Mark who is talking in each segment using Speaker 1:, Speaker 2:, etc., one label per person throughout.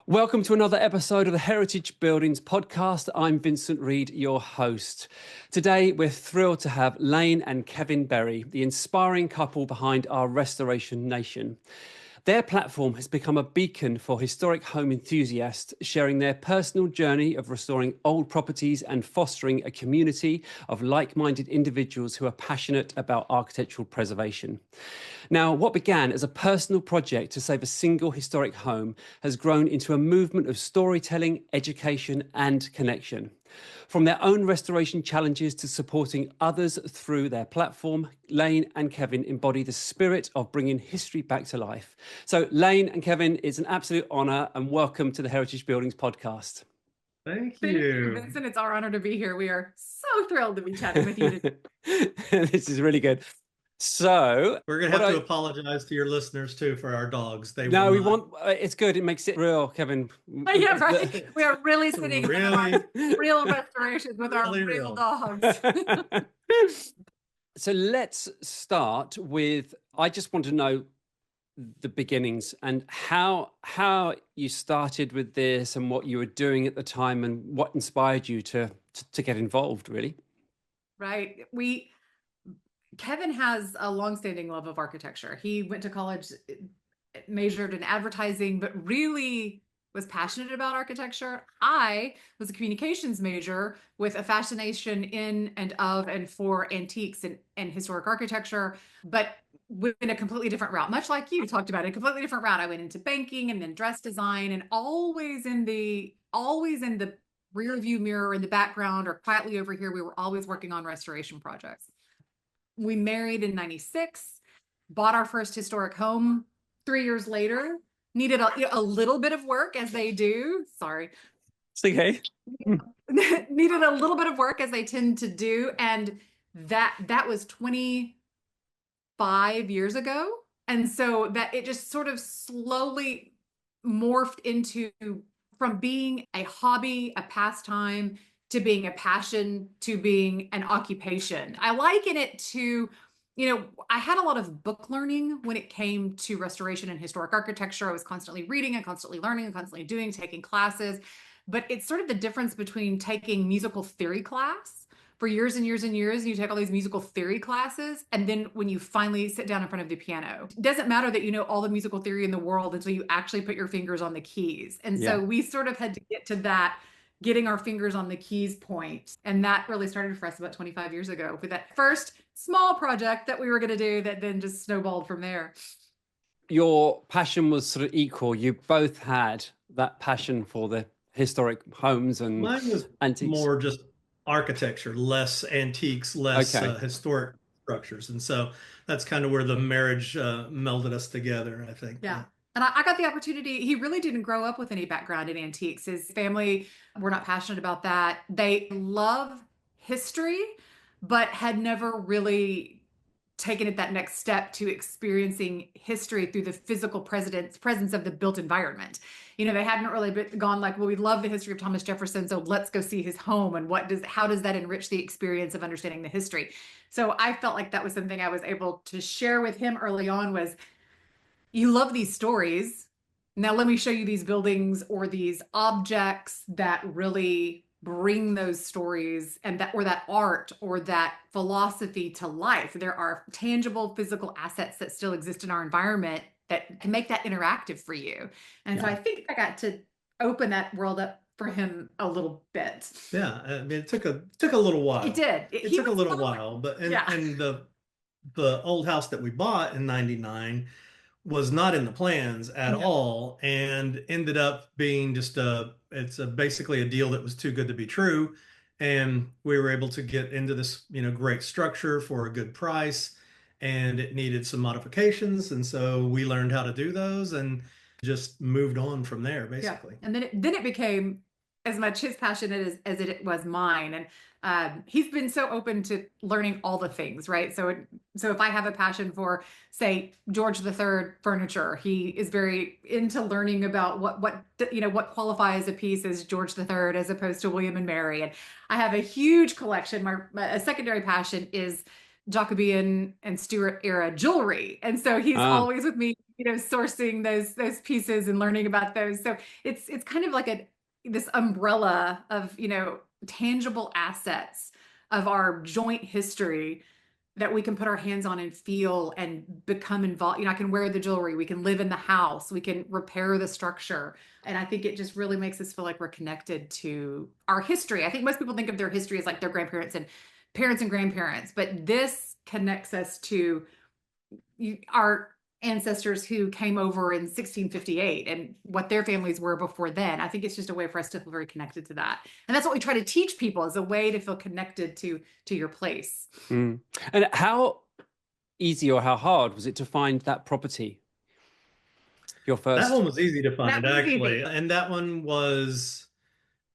Speaker 1: Welcome to another episode of the Heritage Buildings podcast. I'm Vincent Reed, your host. Today, we're thrilled to have Laine and Kevin Berry, the inspiring couple behind our Restoration Nation. Their platform has become a beacon for historic home enthusiasts, sharing their personal journey of restoring old properties and fostering a community of like-minded individuals who are passionate about architectural preservation. Now, what began as a personal project to save a single historic home has grown into a movement of storytelling, education, and connection. From their own restoration challenges to supporting others through their platform, Laine and Kevin embody the spirit of bringing history back to life. So, Laine and Kevin, it's an absolute honour and welcome to the Heritage Buildings podcast.
Speaker 2: Thank you,
Speaker 3: Vincent. It's our honor to be here. We are so thrilled to be chatting with you today.
Speaker 1: This is really good. So
Speaker 2: we're going to have to apologize to your listeners too for our dogs.
Speaker 1: It's good. It makes it real, Kevin.
Speaker 3: Yeah, right. We are really sitting in real restorations with our real dogs.
Speaker 1: So let's start with, I just want to know the beginnings and how you started with this and what you were doing at the time and what inspired you to get involved, really.
Speaker 3: Right. Kevin has a longstanding love of architecture. He went to college, majored in advertising, but really was passionate about architecture. I was a communications major with a fascination in and of and for antiques and historic architecture, but went in a completely different route, much like you talked about, a completely different route. I went into banking and then dress design, and always in the rear view mirror in the background or quietly over here, we were always working on restoration projects. We married in '96, bought our first historic home 3 years later, needed a little bit of work as they do. Sorry.
Speaker 1: It's okay.
Speaker 3: Needed a little bit of work as they tend to do. And that was 25 years ago. And so that it just sort of slowly morphed into from being a hobby, a pastime, to being a passion, to being an occupation. I liken it to, I had a lot of book learning when it came to restoration and historic architecture. I was constantly reading and constantly learning and constantly taking classes. But it's sort of the difference between taking musical theory class for years and years and years, and you take all these musical theory classes, and then when you finally sit down in front of the piano, it doesn't matter that you know all the musical theory in the world until you actually put your fingers on the keys. And so we sort of had to get to that getting our fingers on the keys point. And that really started for us about 25 years ago with that first small project that we were going to do that then just snowballed from there.
Speaker 1: Your passion was sort of equal. You both had that passion for the historic homes and
Speaker 2: mine was
Speaker 1: antiques.
Speaker 2: More just architecture, less antiques, less historic structures. And so that's kind of where the marriage melded us together, I think.
Speaker 3: Yeah. And I got the opportunity. He really didn't grow up with any background in antiques. His family were not passionate about that. They love history, but had never really taken it that next step to experiencing history through the physical presence of the built environment. They hadn't really gone like, well, we love the history of Thomas Jefferson, so let's go see his home and how does that enrich the experience of understanding the history. So I felt like that was something I was able to share with him early on was, you love these stories. Now let me show you these buildings or these objects that really bring those stories and that art or that philosophy to life. There are tangible physical assets that still exist in our environment that can make that interactive for you. And so I think I got to open that world up for him a little bit.
Speaker 2: Yeah, I mean, it took a little while.
Speaker 3: It did.
Speaker 2: It took a little while, but and the old house that we bought in '99 was not in the plans at all, and ended up being just basically a deal that was too good to be true. And we were able to get into this, great structure for a good price, and it needed some modifications. And so we learned how to do those and just moved on from there, basically.
Speaker 3: Yeah. And then it became as much his passion as it was mine. And he's been so open to learning all the things, right? So if I have a passion for, say, George III furniture, he is very into learning about what qualifies a piece as George III as opposed to William and Mary. And I have a huge collection. A secondary passion is Jacobean and Stuart era jewelry. And so he's always with me, sourcing those pieces and learning about those. So it's kind of like this umbrella of, tangible assets of our joint history that we can put our hands on and feel and become involved. I can wear the jewelry, we can live in the house, we can repair the structure. And I think it just really makes us feel like we're connected to our history. I think most people think of their history as like their grandparents and parents and grandparents, but this connects us to our ancestors who came over in 1658 and what their families were before then. I think it's just a way for us to feel very connected to that. And that's what we try to teach people, as a way to feel connected to your place.
Speaker 1: And how easy or how hard was it to find that property? Your first?
Speaker 2: That one was easy to find, actually. And that one was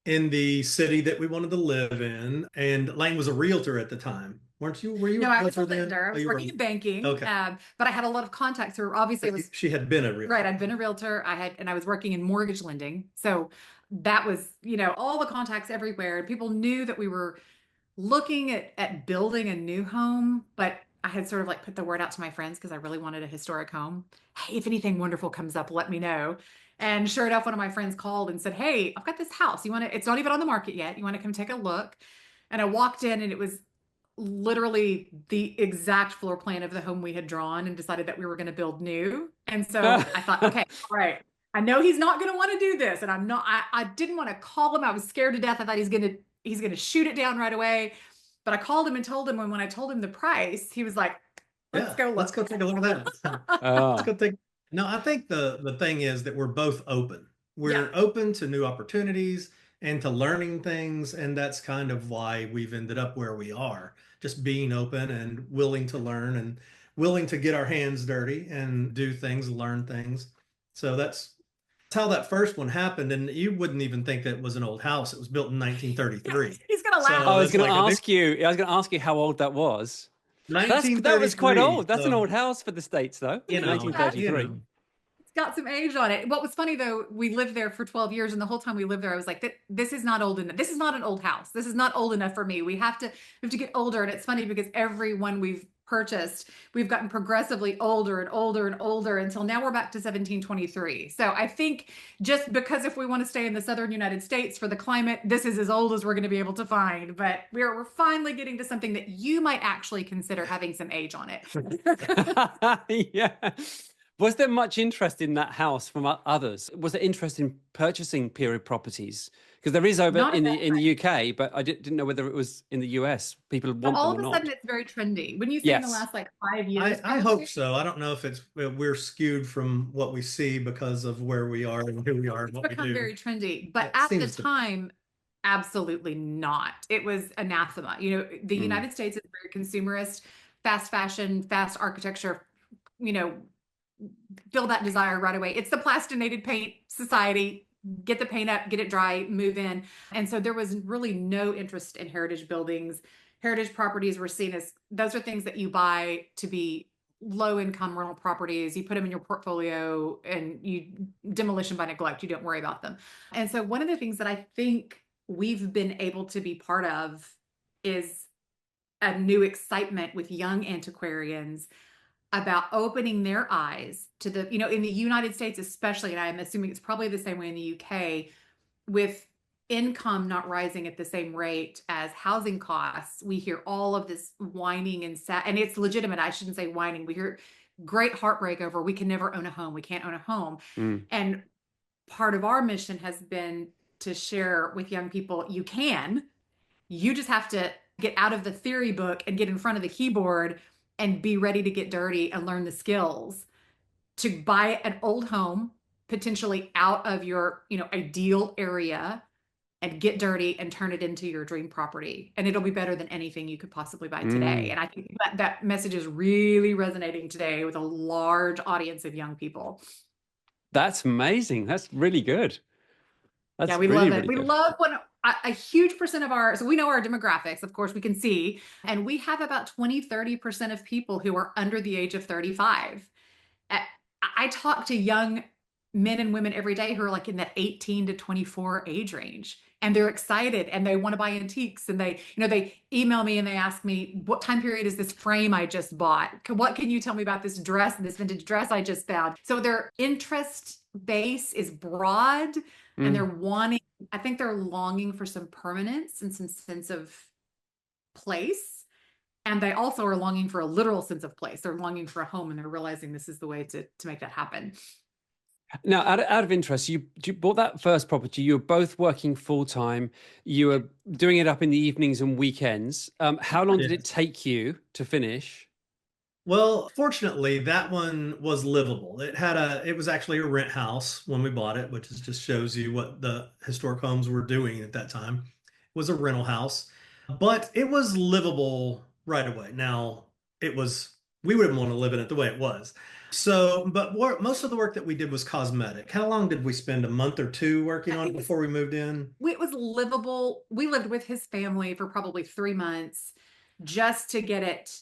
Speaker 2: in the city that we wanted to live in. And Laine was a realtor at the time. Weren't you? Were you?
Speaker 3: No, I was a lender. I was working in banking. Okay. But I had a lot of contacts. So obviously,
Speaker 2: she had been a realtor.
Speaker 3: Right. I'd been a realtor. And I was working in mortgage lending. So that was, all the contacts everywhere. People knew that we were looking at building a new home, but I had sort of like put the word out to my friends because I really wanted a historic home. Hey, if anything wonderful comes up, let me know. And sure enough, one of my friends called and said, hey, I've got this house. It's not even on the market yet. You want to come take a look? And I walked in and it was literally the exact floor plan of the home we had drawn, and decided that we were going to build new. And so I thought, okay, all right, I know he's not going to want to do this. And I didn't want to call him. I was scared to death. I thought he's going to shoot it down right away. But I called him and told him, and when I told him the price, he was like, let's go take a look at that.
Speaker 2: Let's go take. No, I think the thing is that we're both open. We're open to new opportunities and to learning things. And that's kind of why we've ended up where we are, just being open and willing to learn and willing to get our hands dirty and do things, learn things. So that's how that first one happened. And you wouldn't even think that it was an old house. It was built in 1933.
Speaker 3: He's going to laugh.
Speaker 1: I was going to ask you how old that was. That was quite old. That's an old house for the States, though. 1933.
Speaker 3: Got some age on it. What was funny though, we lived there for 12 years, and the whole time we lived there, I was like, this is not old enough. This is not an old house. This is not old enough for me. We have to get older. And it's funny because every one we've purchased, we've gotten progressively older and older and older until now we're back to 1723. So I think just because if we want to stay in the southern United States for the climate, this is as old as we're going to be able to find. But we're finally getting to something that you might actually consider having some age on it.
Speaker 1: Yeah. Was there much interest in that house from others? Was there interest in purchasing period properties? Because there is over in the UK, but I didn't know whether it was in the US. People want them or not.
Speaker 3: All of a sudden, it's very trendy. When you say in the last 5 years,
Speaker 2: I hope so. I don't know if we're skewed from what we see because of where we are and who we are.
Speaker 3: It's become very trendy, but at the time, absolutely not. It was anathema. The United States is very consumerist, fast fashion, fast architecture. Feel that desire right away. It's the plastinated paint society. Get the paint up, get it dry, move in. And so there was really no interest in heritage buildings. Heritage properties were seen as, those are things that you buy to be low income rental properties. You put them in your portfolio and you demolition by neglect. You don't worry about them. And so one of the things that I think we've been able to be part of is a new excitement with young antiquarians about opening their eyes to the, in the United States especially, and I'm assuming it's probably the same way in the UK, with income not rising at the same rate as housing costs. We hear all of this whining and it's legitimate. I shouldn't say whining. We hear great heartbreak over we can never own a home. We can't own a home. And part of our mission has been to share with young people, you just have to get out of the theory book and get in front of the keyboard and be ready to get dirty and learn the skills to buy an old home, potentially out of your, ideal area, and get dirty and turn it into your dream property. And it'll be better than anything you could possibly buy today. And I think that message is really resonating today with a large audience of young people.
Speaker 1: That's amazing. That's really good.
Speaker 3: We love it. We love when a huge percent of so we know our demographics, of course, we can see, and we have about 20-30% of people who are under the age of 35. I talk to young men and women every day who are like in that 18 to 24 age range. And they're excited and they want to buy antiques, and they email me and they ask me, what time period is this frame I just bought? What can you tell me about this dress, this vintage dress I just found? So their interest base is broad, and I think they're longing for some permanence and some sense of place. And they also are longing for a literal sense of place. They're longing for a home, and they're realizing this is the way to make that happen.
Speaker 1: Now, out of interest, you bought that first property. You were both working full time. You were doing it up in the evenings and weekends. How long did it take you to finish?
Speaker 2: Well, fortunately, that one was livable. It was actually a rent house when we bought it, which just shows you what the historic homes were doing at that time. It was a rental house, but it was livable right away. Now, we wouldn't want to live in it the way it was. So, but most of the work that we did was cosmetic. How long did we spend? A month or two working on it before we moved in?
Speaker 3: It was livable. We lived with his family for probably 3 months just to get it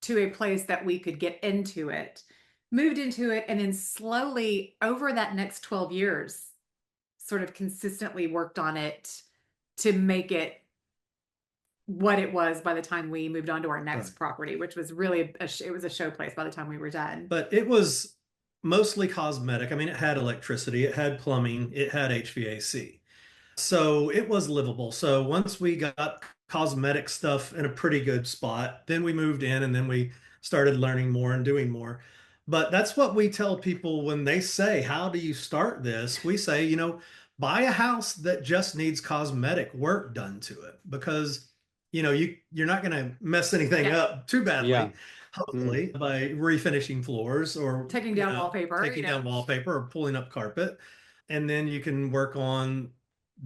Speaker 3: to a place that we could get into it, moved into it, and then slowly over that next 12 years, sort of consistently worked on it to make it what it was by the time we moved on to our next property, which was really it was a show place by the time we were done.
Speaker 2: But it was mostly cosmetic. I mean, it had electricity, it had plumbing, it had HVAC. So it was livable. So once we got cosmetic stuff in a pretty good spot, then we moved in, and then we started learning more and doing more. But that's what we tell people when they say, how do you start this? We say, buy a house that just needs cosmetic work done to it, because you're not going to mess anything up too badly, hopefully, by refinishing floors or
Speaker 3: taking down wallpaper,
Speaker 2: or pulling up carpet. And then you can work on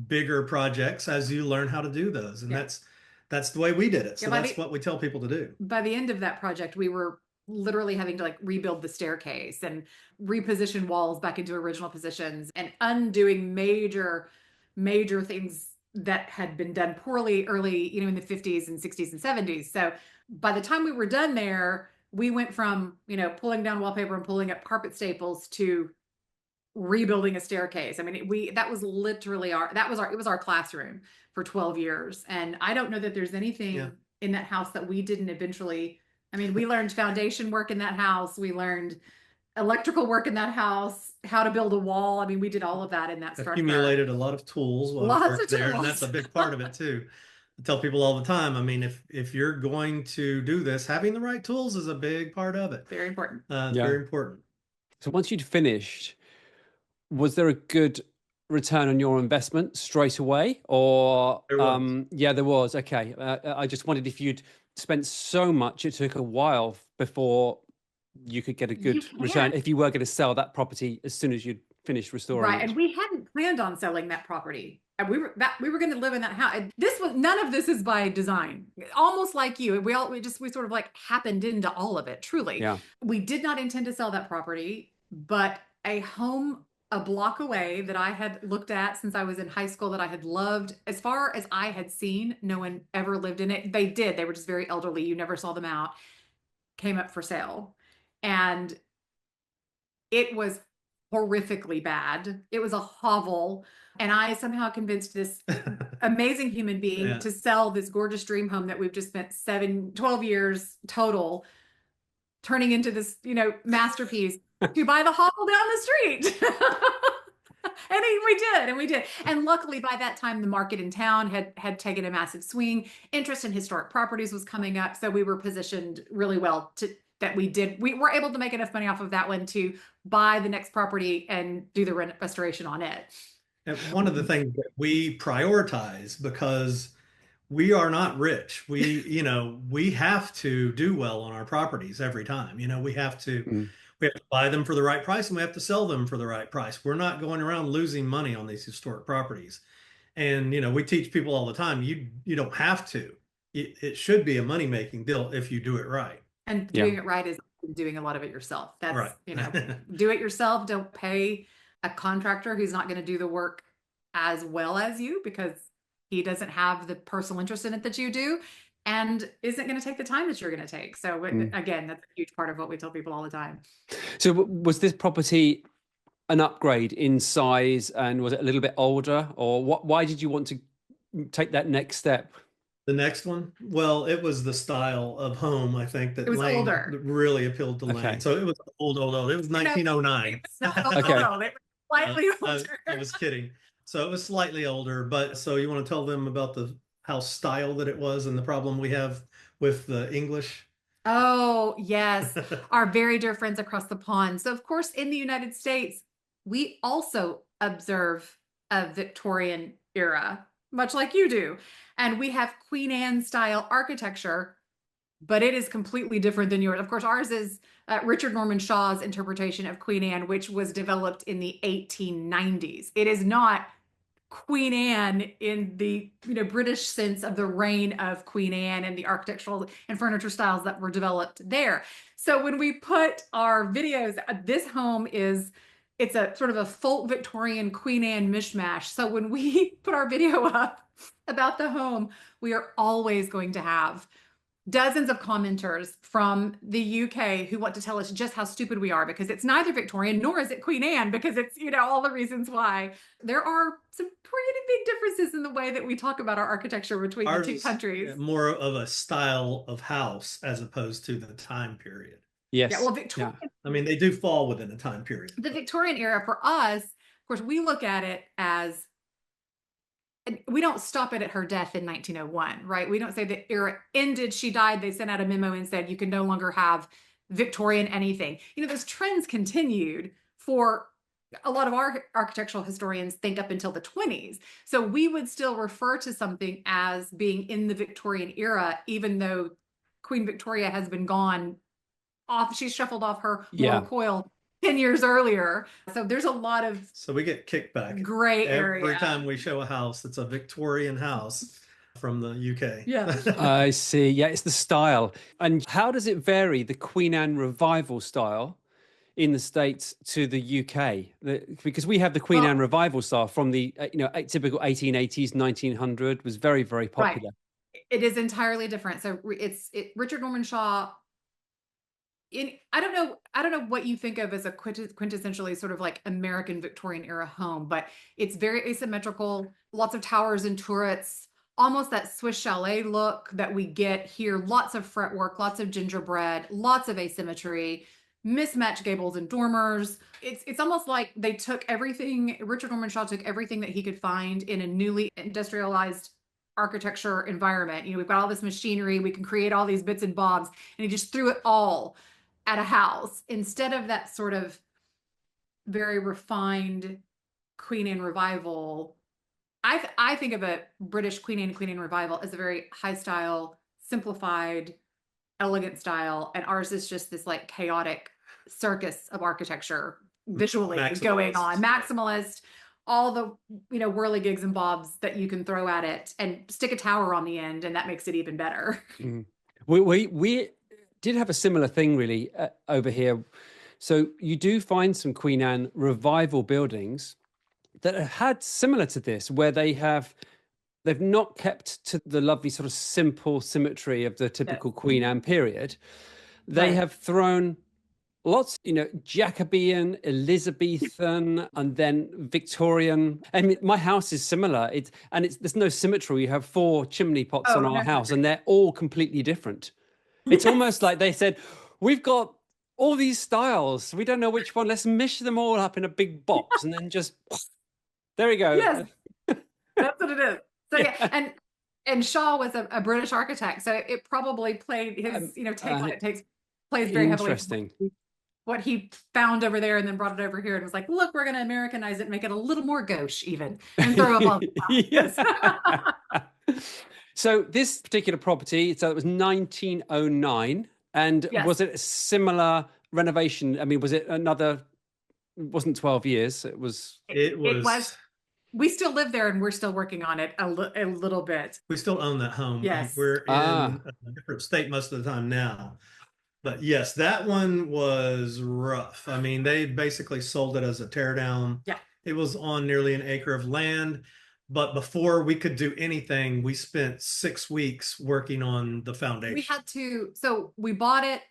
Speaker 2: bigger projects as you learn how to do those. And that's the way we did it. So that's what we tell people to do.
Speaker 3: By the end of that project, we were literally having to rebuild the staircase and reposition walls back into original positions and undoing major things that had been done poorly early, in the 50s and 60s and 70s. So by the time we were done there, we went from, pulling down wallpaper and pulling up carpet staples to rebuilding a staircase. I mean, that was literally it was our classroom for 12 years. And I don't know that there's anything in that house that we didn't eventually, we learned foundation work in that house. We learned electrical work in that house, how to build a wall. We did all of that in that structure.
Speaker 2: Accumulated a lot of tools while we worked there, and that's a big part of it too. I tell people all the time, if you're going to do this, having the right tools is a big part of it.
Speaker 3: Very important.
Speaker 2: Very important.
Speaker 1: So once you'd finished, was there a good return on your investment straight away? Or
Speaker 2: there was.
Speaker 1: There was. Okay. I just wondered if you'd spent so much, it took a while before you could get a good return if you were going to sell that property as soon as you'd finished restoring it.
Speaker 3: And we hadn't planned on selling that property. We were going to live in that house. None of this is by design. Almost like you, we sort of happened into all of it. Truly, we did not intend to sell that property, but a home a block away that I had looked at since I was in high school that I had loved. As far as I had seen, no one ever lived in it. They were just very elderly. You never saw them out. Came up for sale. And it was horrifically bad. It was a hovel. And I somehow convinced this amazing human being to sell this gorgeous dream home that we've just spent 12 years total turning into this, masterpiece to buy the hovel down the street. And we did. And luckily by that time, the market in town had taken a massive swing. Interest in historic properties was coming up. So we were positioned really well we were able to make enough money off of that one to buy the next property and do the restoration on it.
Speaker 2: And one of the things that we prioritize, because we are not rich, we have to do well on our properties every time. We have to buy them for the right price, and we have to sell them for the right price. We're not going around losing money on these historic properties. And we teach people all the time, you don't have to. It should be a money-making deal if you do it right.
Speaker 3: And doing it right is doing a lot of it yourself. That's right. Do it yourself. Don't pay a contractor who's not going to do the work as well as you, because he doesn't have the personal interest in it that you do, and isn't going to take the time that you're going to take. So again, that's a huge part of what we tell people all the time.
Speaker 1: So was this property an upgrade in size, and was it a little bit older, or what? Why did you want to take that next step?
Speaker 2: The next one, well, it was the style of home, I think,
Speaker 3: It
Speaker 2: that
Speaker 3: was
Speaker 2: Laine
Speaker 3: older.
Speaker 2: really appealed to Laine.
Speaker 1: Okay.
Speaker 2: So it was old. It was 1909.
Speaker 3: It's not old,
Speaker 1: Okay.
Speaker 3: old. It was slightly older.
Speaker 2: I was kidding. So it was slightly older, but so you want to tell them about the house style that it was and the problem we have with the English?
Speaker 3: Oh, yes. Our very dear friends across the pond. So, of course, in the United States, we also observe a Victorian era, much like you do. And we have Queen Anne style architecture, but it is completely different than yours. Of course, ours is Richard Norman Shaw's interpretation of Queen Anne, which was developed in the 1890s. It is not Queen Anne in the British sense of the reign of Queen Anne and the architectural and furniture styles that were developed there. So when we put our videos, this home it's a sort of a folk Victorian Queen Anne mishmash. So when we put our video up about the home, we are always going to have dozens of commenters from the UK who want to tell us just how stupid we are, because it's neither Victorian nor is it Queen Anne, because it's, all the reasons why. There are some pretty big differences in the way that we talk about our architecture between the two countries.
Speaker 2: More of a style of house as opposed to the time period.
Speaker 1: Yes.
Speaker 3: Yeah, well, Victorian.
Speaker 2: Yeah. I mean, they do fall within a time period.
Speaker 3: The Victorian era for us, of course, we look at it as, we don't stop it at her death in 1901, right? We don't say the era ended, she died, they sent out a memo and said you can no longer have Victorian anything. Those trends continued for a lot of our architectural historians think up until the 20s. So we would still refer to something as being in the Victorian era, even though Queen Victoria has been gone off, she's shuffled off her mortal coil 10 years earlier. So there's a lot of
Speaker 2: we get kickback
Speaker 3: gray area
Speaker 2: every time we show a house that's a Victorian house from the UK.
Speaker 3: Yeah.
Speaker 1: I see. Yeah, it's the style. And how does it vary, the Queen Anne revival style in the States to the UK? Because we have the Queen Anne revival style from the typical 1880s, 1900, was very, very popular.
Speaker 3: Right. It is entirely different. So Richard Norman Shaw. I don't know what you think of as a quintessentially sort of like American Victorian era home, but it's very asymmetrical, lots of towers and turrets, almost that Swiss chalet look that we get here, lots of fretwork, lots of gingerbread, lots of asymmetry, mismatched gables and dormers. It's almost like they took everything, Richard Norman Shaw took everything that he could find in a newly industrialized architecture environment. We've got all this machinery, we can create all these bits and bobs, and he just threw it all at a house instead of that sort of very refined Queen Anne revival. I think of a British Queen Anne revival as a very high style, simplified, elegant style, and ours is just this like chaotic circus of architecture visually going on, maximalist, all the whirligigs and bobs that you can throw at it, and stick a tower on the end, and that makes it even better.
Speaker 1: We did have a similar thing really over here. So you do find some Queen Anne revival buildings that have had similar to this, where they've not kept to the lovely sort of simple symmetry of the typical Queen Anne period. They have thrown lots, Jacobean, Elizabethan, and then Victorian. I mean, my house is similar. There's no symmetry. You have 4 chimney pots on our house, and they're all completely different. It's almost like they said, we've got all these styles, we don't know which one. Let's mish them all up in a big box, and then just there we go.
Speaker 3: Yes, that's what it is. So and Shaw was a British architect, so it probably played his take on it plays very heavily.
Speaker 1: Interesting.
Speaker 3: What he found over there and then brought it over here and was like, look, we're going to Americanize it, make it a little more gauche even, and throw up all
Speaker 1: So this particular property, so it was 1909, and was it a similar renovation? I mean, was it it wasn't 12 years. It was.
Speaker 3: We still live there, and we're still working on it a little bit.
Speaker 2: We still own that home.
Speaker 3: Yes.
Speaker 2: We're in a different state most of the time now. But yes, that one was rough. I mean, they basically sold it as a teardown.
Speaker 3: Yeah.
Speaker 2: It was on nearly an acre of land. But before we could do anything, we spent 6 weeks working on the foundation.
Speaker 3: We had to, so we bought it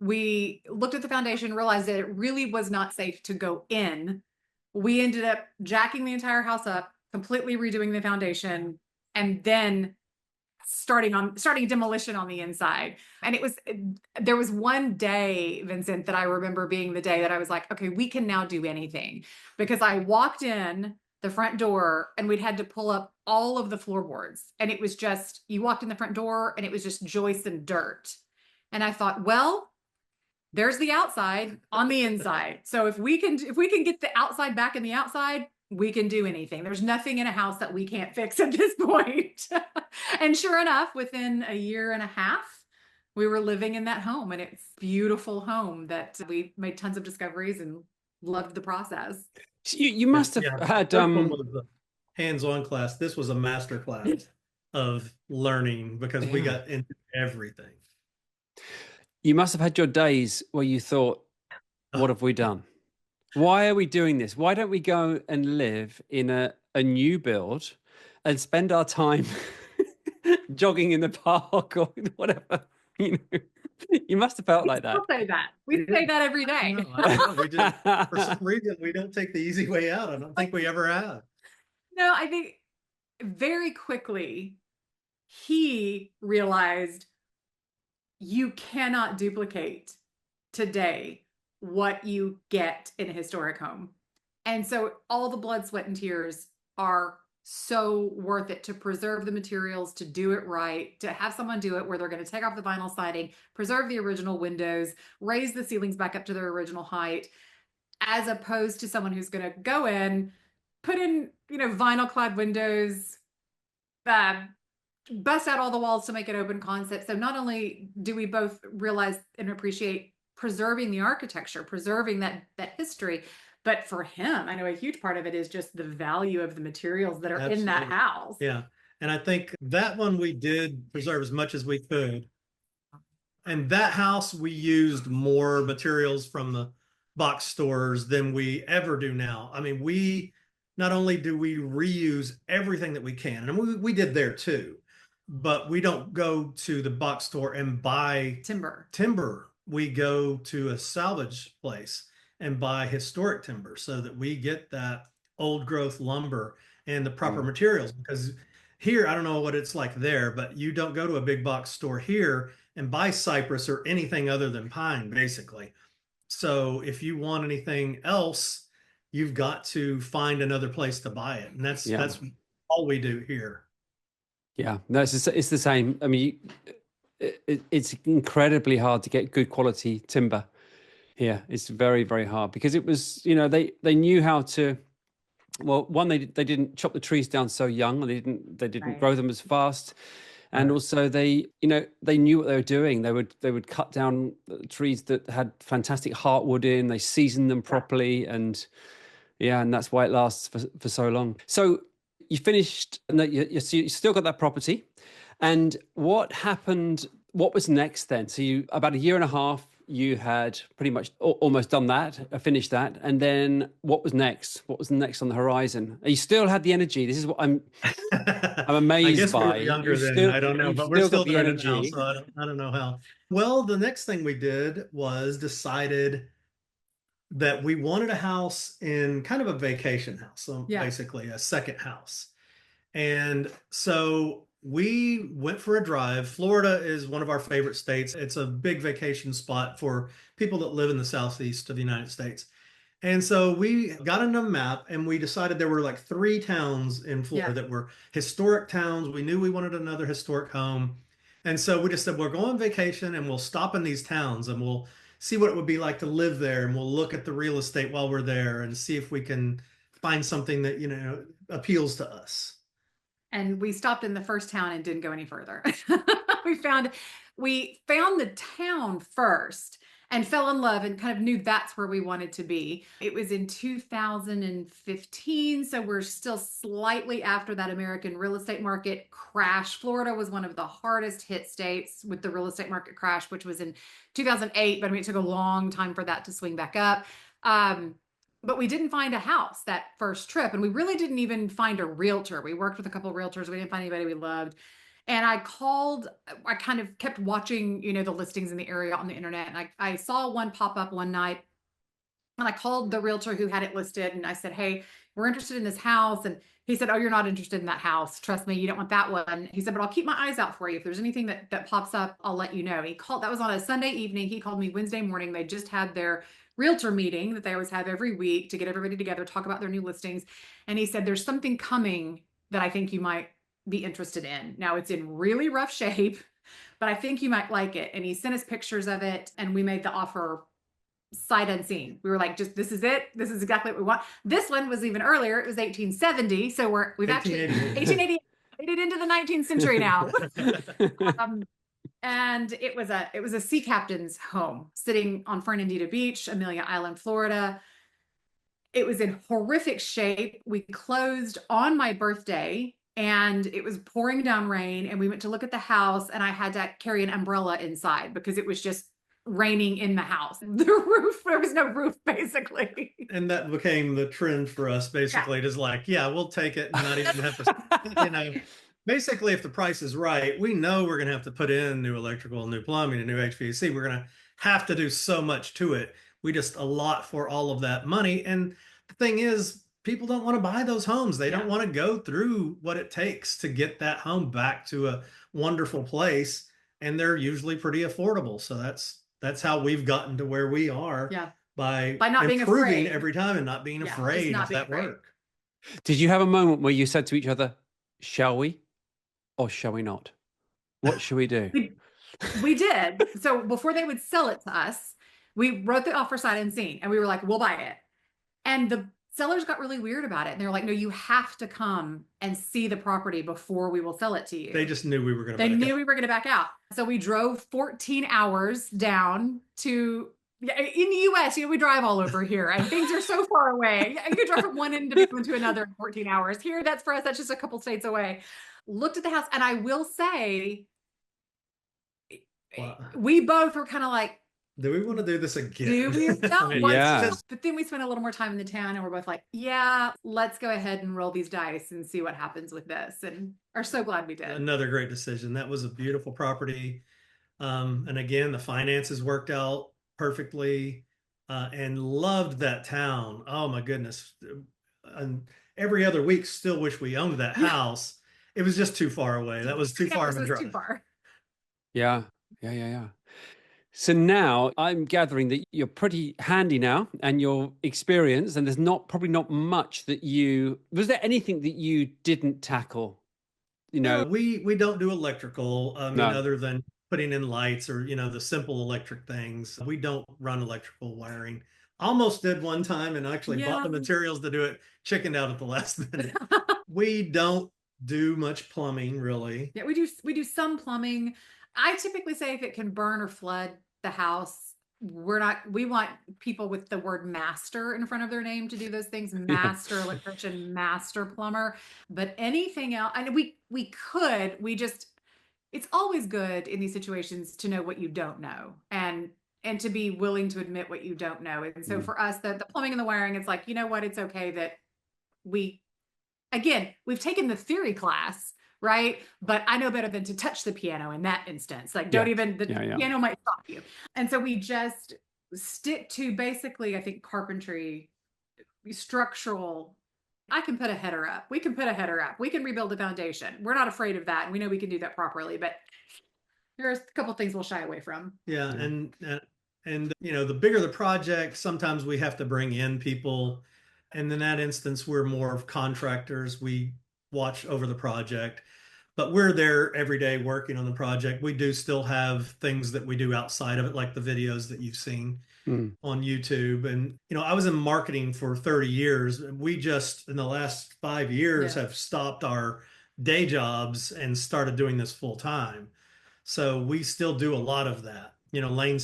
Speaker 3: We looked at the foundation, realized that it really was not safe to go in. We ended up jacking the entire house up, completely redoing the foundation, and then starting demolition on the inside. And there was one day, Vincent, that I remember being the day that I was like, okay, we can now do anything, because I walked in the front door and we'd had to pull up all of the floorboards, and it was just, you walked in the front door and it was just joists and dirt. And I thought, well, there's the outside on the inside. So if we can get the outside back in the outside, we can do anything. There's nothing in a house that we can't fix at this point. And sure enough, within a year and a half, we were living in that home, and it's a beautiful home that we made tons of discoveries and loved the process.
Speaker 1: You must have had
Speaker 2: This one was a hands-on class. This was a master class of learning, because we got into everything.
Speaker 1: You must have had your days where you thought, what have we done? Why are we doing this? Why don't we go and live in a new build and spend our time jogging in the park or whatever? You must have felt like that.
Speaker 3: We say that. We say that every day.
Speaker 2: We just, for some reason, we don't take the easy way out. I don't think we ever have.
Speaker 3: No, I think very quickly he realized you cannot duplicate today what you get in a historic home. And so all the blood, sweat, and tears are so worth it to preserve the materials, to do it right, to have someone do it where they're going to take off the vinyl siding, preserve the original windows, raise the ceilings back up to their original height, as opposed to someone who's going to go in, put in, vinyl clad windows, bust out all the walls to make it open concept. So not only do we both realize and appreciate preserving the architecture, preserving that history, but for him, I know a huge part of it is just the value of the materials that are in that house.
Speaker 2: Yeah. And I think that one we did preserve as much as we could. And that house, we used more materials from the box stores than we ever do now. I mean, not only do we reuse everything that we can, and we did there too, but we don't go to the box store and buy timber. We go to a salvage place and buy historic timber, so that we get that old growth lumber and the proper materials. Because here, I don't know what it's like there, but you don't go to a big box store here and buy cypress or anything other than pine, basically. So if you want anything else, you've got to find another place to buy it. And that's all we do here.
Speaker 1: Yeah, no, it's the same. I mean, it's incredibly hard to get good quality timber here. It's very, very hard, because it was, they knew how to, well, one, they didn't chop the trees down so young, and they didn't grow them as fast. And also they knew what they were doing. They would cut down trees that had fantastic heartwood in, they seasoned them properly. And that's why it lasts for so long. So you finished, and you still got that property. And what happened? What was next then? So about a year and a half, you had pretty much almost done that, finished that. And then what was next? What was next on the horizon? You still had the energy. This is what I'm amazed
Speaker 2: I guess
Speaker 1: by.
Speaker 2: We were younger then. I don't know, but we're still the energy now, so I don't know how. Well, the next thing we did was decided that we wanted a house in kind of a vacation house. So basically a second house. And so we went for a drive. Florida is one of our favorite states. It's a big vacation spot for people that live in the southeast of the United States. And so we got on a map, and we decided there were like 3 towns in Florida that were historic towns. We knew we wanted another historic home. And so we just said, we're going on vacation, and we'll stop in these towns, and we'll see what it would be like to live there. And we'll look at the real estate while we're there and see if we can find something that, appeals to us.
Speaker 3: And we stopped in the first town and didn't go any further. we found the town first and fell in love and kind of knew that's where we wanted to be. It was in 2015, so we're still slightly after that American real estate market crash. Florida was one of the hardest hit states with the real estate market crash, which was in 2008, but it took a long time for that to swing back up. But we didn't find a house that first trip, and we really didn't even find a realtor. We worked with a couple of realtors. We didn't find anybody we loved. And I kind of kept watching, the listings in the area on the internet. And I saw one pop up one night, and I called the realtor who had it listed, and I said, "Hey, we're interested in this house." And he said, "Oh, you're not interested in that house. Trust me, you don't want that one." He said, "But I'll keep my eyes out for you. If there's anything that pops up, I'll let you know." He called, that was on a Sunday evening. He called me Wednesday morning. They just had their realtor meeting that they always have every week to get everybody together, talk about their new listings. And he said, "There's something coming that I think you might be interested in. Now, it's in really rough shape, but I think you might like it." And he sent us pictures of it, and we made the offer sight unseen. We were like, just, this is it. This is exactly what we want. This one was even earlier. It was 1870. So we've actually 1880 made it into the 19th century now. And it was a sea captain's home sitting on Fernandina Beach, Amelia Island, Florida. It was in horrific shape. We closed on my birthday, and it was pouring down rain, and we went to look at the house, and I had to carry an umbrella inside because it was just raining in the house. The roof, there was no roof, basically.
Speaker 2: And that became the trend for us, basically. It is like, yeah, we'll take it and not even have to, basically, if the price is right, we know we're going to have to put in new electrical, new plumbing, and new HVAC. We're going to have to do so much to it. We just allot for all of that money. And the thing is, people don't want to buy those homes. They don't want to go through what it takes to get that home back to a wonderful place. And they're usually pretty affordable. So that's how we've gotten to where we are. By not being improving every time and not being afraid of that work.
Speaker 1: Did you have a moment where you said to each other, "Shall we or shall we not? What should we do?"
Speaker 3: We did. So before they would sell it to us, we wrote the offer sight unseen, and we were like, "We'll buy it." And the sellers got really weird about it. And they were like, "No, you have to come and see the property before we will sell it to you."
Speaker 2: They just knew we were going to
Speaker 3: back out. They knew we were going to back out. So we drove 14 hours down to, in the US, we drive all over here, and things are so far away. You could drive from one end of the to another in 14 hours. Here, that's for us, that's just a couple states away. Looked at the house, and I will say, we both were kind of like,
Speaker 2: do we want to do this again?
Speaker 3: Do we? Yeah. But then we spent a little more time in the town, and we're both like, yeah, let's go ahead and roll these dice and see what happens with this. And are so glad we did.
Speaker 2: Another great decision. That was a beautiful property. And again, the finances worked out perfectly, and loved that town. Oh my goodness. And every other week, still wish we owned that house. It was just too far away. That was too far of a drive.
Speaker 3: Too far.
Speaker 1: Yeah. So now I'm gathering that you're pretty handy now, and you're experienced, and there's probably not much that was there anything that you didn't tackle?
Speaker 2: No, we don't do electrical, other than putting in lights or, the simple electric things. We don't run electrical wiring. Almost did one time, and actually bought the materials to do it, chickened out at the last minute. We don't do much plumbing, really.
Speaker 3: Yeah, we do some plumbing. I typically say if it can burn or flood the house, we want people with the word master in front of their name to do those things. Master electrician, master plumber. But anything else, and it's always good in these situations to know what you don't know, and to be willing to admit what you don't know. And so for us, the plumbing and the wiring, it's like, you know what, it's okay that we've taken the theory class, right? But I know better than to touch the piano in that instance. Like, piano might stop you. And so we just stick to basically, I think, carpentry, structural. I can put a header up. We can put a header up. We can rebuild the foundation. We're not afraid of that. And we know we can do that properly, but there's a couple of things we'll shy away from.
Speaker 2: Yeah. And the bigger the project, sometimes we have to bring in people. And in that instance, we're more of contractors. We watch over the project, but we're there every day working on the project. We do still have things that we do outside of it, like the videos that you've seen on YouTube. And, I was in marketing for 30 years. We just, in the last 5 years, have stopped our day jobs and started doing this full time. So we still do a lot of that. Laine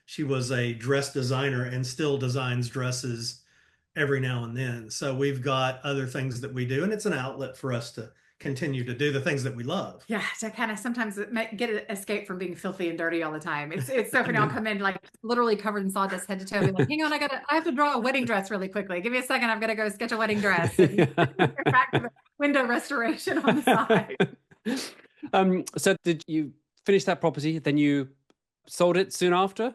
Speaker 2: she was a dress designer and still designs dresses every now and then. So we've got other things that we do, and it's an outlet for us to continue to do the things that we love.
Speaker 3: Yeah, to kind of sometimes get an escape from being filthy and dirty all the time. It's so funny. I'll come in like literally covered in sawdust head to toe. Like, hang on, I have to draw a wedding dress really quickly. Give me a second. I've got to go sketch a wedding dress. And back to the window restoration on the side.
Speaker 1: So did you finish that property? Then you sold it soon after?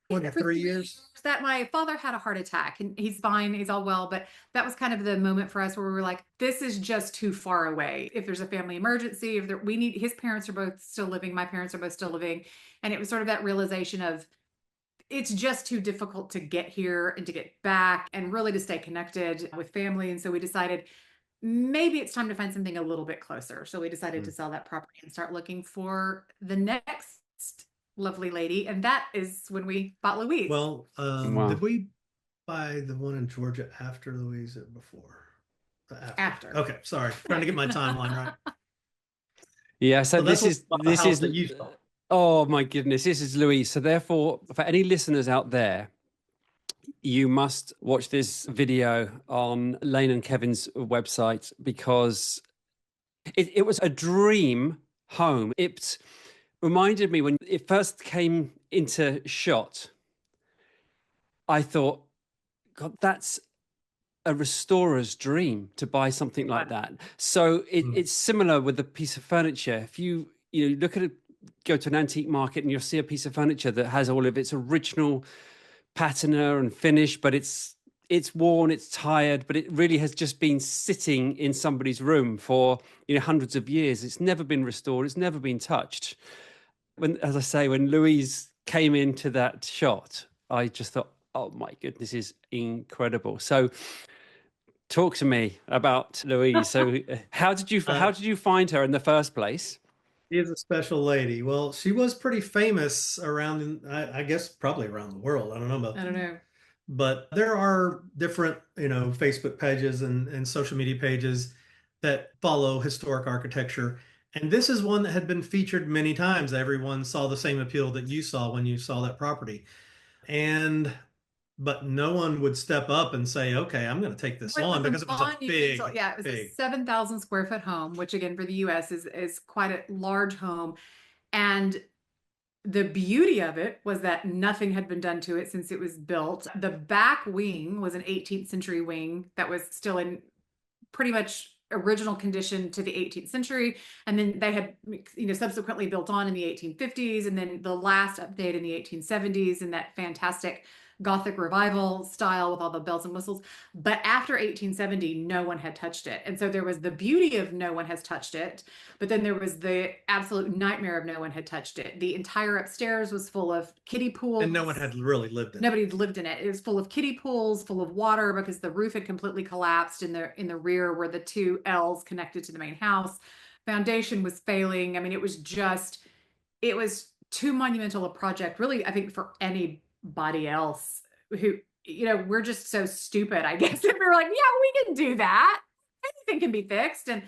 Speaker 2: What, 3 years?
Speaker 3: That my father had a heart attack, and he's fine, he's all well, but that was kind of the moment for us where we were like, this is just too far away. If there's a family emergency, if there, we need, his parents are both still living, my parents are both still living, and it was sort of that realization of it's just too difficult to get here and to get back and really to stay connected with family. And so we decided maybe it's time to find something a little bit closer. So we decided to sell that property and start looking for the next lovely lady. And that is when we bought Louise.
Speaker 2: Well,
Speaker 1: Wow.
Speaker 2: did we buy the one in Georgia after Louise or before?
Speaker 3: After.
Speaker 2: Okay, sorry. Trying to get my timeline right.
Speaker 1: Yeah, so
Speaker 2: Well,
Speaker 1: this is
Speaker 2: that you saw.
Speaker 1: Oh my goodness, this is Louise. So therefore, for any listeners out there, you must watch this video on Laine and Kevin's website, because it was a dream home. It reminded me when it first came into shot, I thought, God, that's a restorer's dream to buy something like that. So it's similar with a piece of furniture. If you look at go to an antique market and you'll see a piece of furniture that has all of its original patina and finish, but it's worn, it's tired, but it really has just been sitting in somebody's room for hundreds of years. It's never been restored, it's never been touched. As I say, when Louise came into that shot, I just thought, oh my goodness, this is incredible. So talk to me about Louise. So how did you find her in the first place?
Speaker 2: She is a special lady. Well, she was pretty famous around, I guess, probably around the world. I don't know about.
Speaker 3: I don't know.
Speaker 2: But there are different, Facebook pages and social media pages that follow historic architecture. And this is one that had been featured many times. Everyone saw the same appeal that you saw when you saw that property. But no one would step up and say, okay, I'm going to take this on, because it was a big,
Speaker 3: it was a 7,000 square foot home, which again, for the US is quite a large home. And the beauty of it was that nothing had been done to it since it was built. The back wing was an 18th century wing that was still in pretty much original condition to the 18th century. And then they had, subsequently built on in the 1850s. And then the last update in the 1870s in that fantastic Gothic revival style with all the bells and whistles. But after 1870, no one had touched it. And so there was the beauty of no one has touched it, but then there was the absolute nightmare of no one had touched it. The entire upstairs was full of kiddie pools.
Speaker 2: And no one had really lived in it.
Speaker 3: Nobody had lived in it. It was full of kiddie pools, full of water, because the roof had completely collapsed in the rear where the two L's connected to the main house. Foundation was failing. I mean, it was too monumental a project, really, I think, for anybody else who, we're just so stupid, I guess. And we were like, yeah, we can do that. Anything can be fixed. And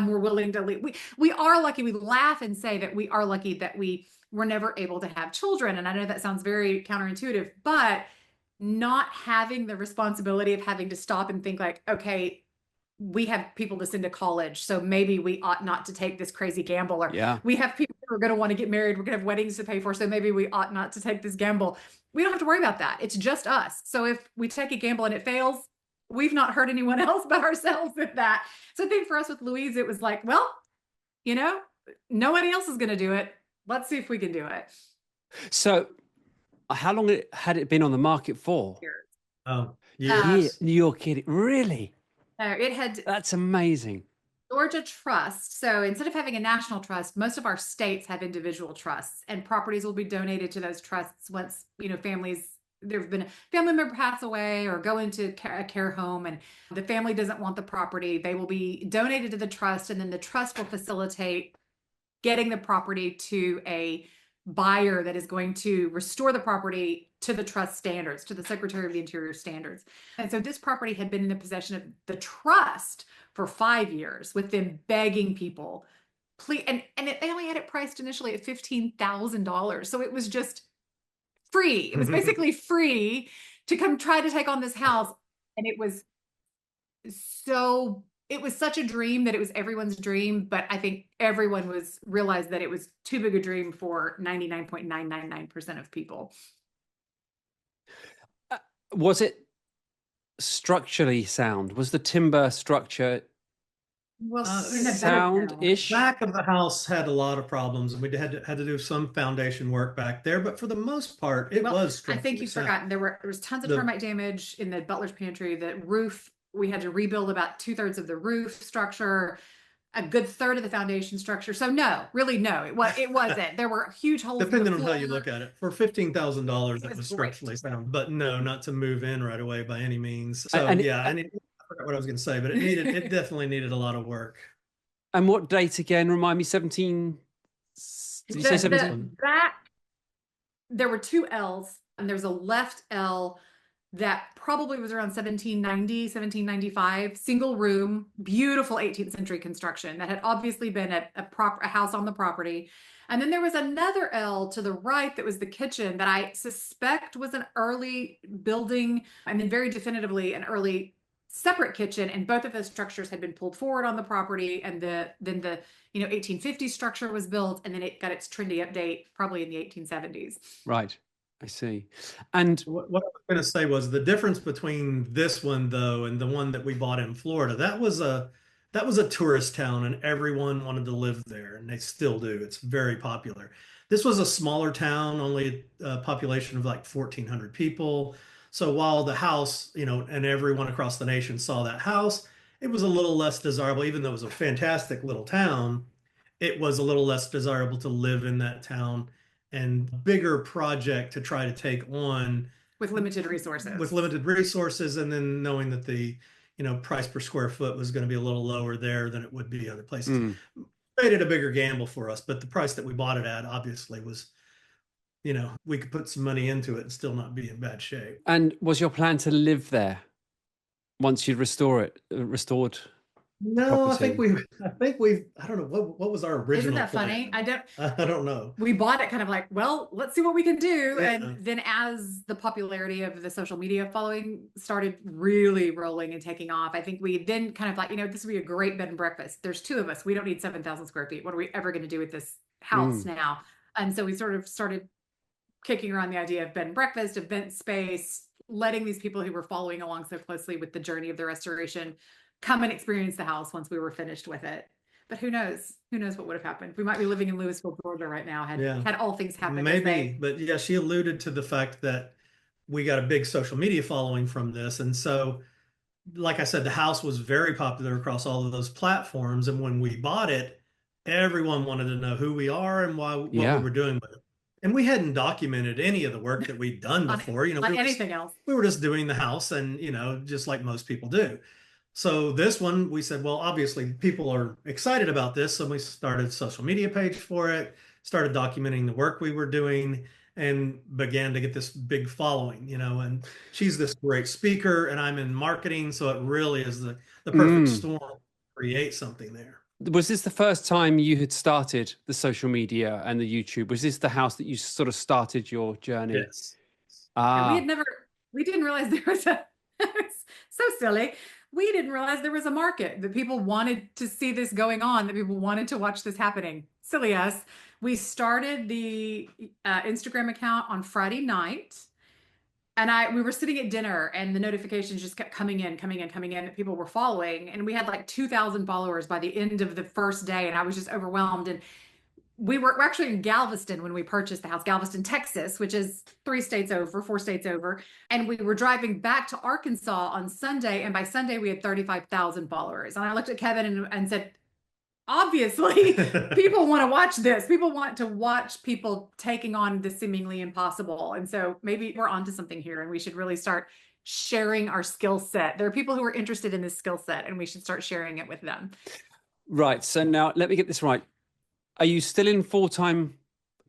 Speaker 3: we're willing to leave. We are lucky. We laugh and say that we are lucky that we were never able to have children. And I know that sounds very counterintuitive, but not having the responsibility of having to stop and think like, okay, we have people to send to college, so maybe we ought not to take this crazy gamble. Or we have people who are going to want to get married, we're going to have weddings to pay for, so maybe we ought not to take this gamble. We don't have to worry about that. It's just us. So if we take a gamble and it fails, we've not hurt anyone else but ourselves with that. So I think for us with Louise, it was like, well, nobody else is going to do it. Let's see if we can do it.
Speaker 1: So how long had it been on the market for?
Speaker 3: Years.
Speaker 2: Oh, years.
Speaker 1: You're kidding. Really?
Speaker 3: That's
Speaker 1: amazing.
Speaker 3: Georgia trust. So instead of having a national trust, most of our states have individual trusts, and properties will be donated to those trusts once, families, there've been a family member pass away or go into a care home and the family doesn't want the property. They will be donated to the trust, and then the trust will facilitate getting the property to a buyer that is going to restore the property to the trust standards, to the Secretary of the Interior standards. And so this property had been in the possession of the trust for 5 years, with them begging people, please, they only had it priced initially at $15,000. So it was just free. It was basically free to come try to take on this house. And it was such a dream that it was everyone's dream, but I think everyone realized that it was too big a dream for 99.999% of people.
Speaker 1: Was it structurally sound? Was the timber structure
Speaker 3: Well,
Speaker 1: sound-ish.
Speaker 2: Back of the house had a lot of problems, and we had to do some foundation work back there. But for the most part, it was
Speaker 3: I think
Speaker 2: structurally
Speaker 3: you've
Speaker 2: sound.
Speaker 3: forgotten there was tons of termite damage in the butler's pantry. The roof, we had to rebuild about 2/3 of the roof structure, a good third of the foundation structure. So no, really no, it wasn't. There were huge holes in the
Speaker 2: Depending on how
Speaker 3: floor.
Speaker 2: you look at it. For $15,000,
Speaker 3: It
Speaker 2: it was
Speaker 3: great.
Speaker 2: structurally sound, but no, not to move in right away by any means. So
Speaker 1: And
Speaker 2: yeah, I forgot what I was going to say, but it definitely needed a lot of work.
Speaker 1: And what date again? Remind me, 17. Did you say 17?
Speaker 3: There were two L's, and there's a left L that probably was around 1790, 1795, single room, beautiful 18th century construction that had obviously been a house on the property. And then there was another L to the right that was the kitchen that I suspect was an early building, and then very definitively an early separate kitchen. And both of those structures had been pulled forward on the property. And then the 1850s structure was built, and then it got its trendy update probably in the 1870s.
Speaker 1: Right. I see. And
Speaker 2: what I was going to say was the difference between this one though and the one that we bought in Florida. That was a tourist town, and everyone wanted to live there, and they still do. It's very popular. This was a smaller town, only a population of like 1,400 people. So while the house, and everyone across the nation saw that house, it was a little less desirable, even though it was a fantastic little town. It was a little less desirable to live in that town, and bigger project to try to take on
Speaker 3: with limited resources.
Speaker 2: And then knowing that the price per square foot was going to be a little lower there than it would be other places. Made it a bigger gamble for us, but the price that we bought it at obviously was, we could put some money into it and still not be in bad shape.
Speaker 1: And was your plan to live there once you'd restored?
Speaker 2: No,
Speaker 1: property?
Speaker 2: I think we've I don't know what was our original.
Speaker 3: Isn't that
Speaker 2: plan?
Speaker 3: funny?
Speaker 2: I don't know.
Speaker 3: We bought it kind of like, well, let's see what we can do.
Speaker 2: Yeah.
Speaker 3: And then as the popularity of the social media following started really rolling and taking off, I think we then kind of like, this would be a great bed and breakfast. There's two of us. We don't need 7,000 square feet. What are we ever going to do with this house now? And so we sort of started kicking around the idea of bed and breakfast, event space, letting these people who were following along so closely with the journey of the restoration come and experience the house once we were finished with it. But who knows? Who knows what would have happened? We might be living in Louisville, Georgia right now had all things happened.
Speaker 2: Maybe, but yeah, she alluded to the fact that we got a big social media following from this. And so, like I said, the house was very popular across all of those platforms. And when we bought it, everyone wanted to know who we are and what we were doing with it. And we hadn't documented any of the work that we'd done before.
Speaker 3: Anything else.
Speaker 2: We were just doing the house, and just like most people do. So this one, we said, well, obviously people are excited about this. So we started a social media page for it, started documenting the work we were doing, and began to get this big following, and she's this great speaker, and I'm in marketing. So it really is the perfect storm to create something there.
Speaker 1: Was this the first time you had started the social media and the YouTube? Was this the house that you sort of started your journey?
Speaker 2: Yes.
Speaker 3: We didn't realize there was so silly. We didn't realize there was a market, that people wanted to see this going on, that people wanted to watch this happening. Silly us. We started the Instagram account on Friday night, and we were sitting at dinner, and the notifications just kept coming in that people were following. And we had like 2,000 followers by the end of the first day. And I was just overwhelmed. And we're actually in Galveston when we purchased the house, Galveston, Texas, which is 4 states over. And we were driving back to Arkansas on Sunday. And by Sunday, we had 35,000 followers. And I looked at Kevin and said, obviously, people want to watch this. People want to watch people taking on the seemingly impossible. And so maybe we're onto something here, and we should really start sharing our skill set. There are people who are interested in this skill set, and we should start sharing it with them.
Speaker 1: Right. So now let me get this right. Are you still in full-time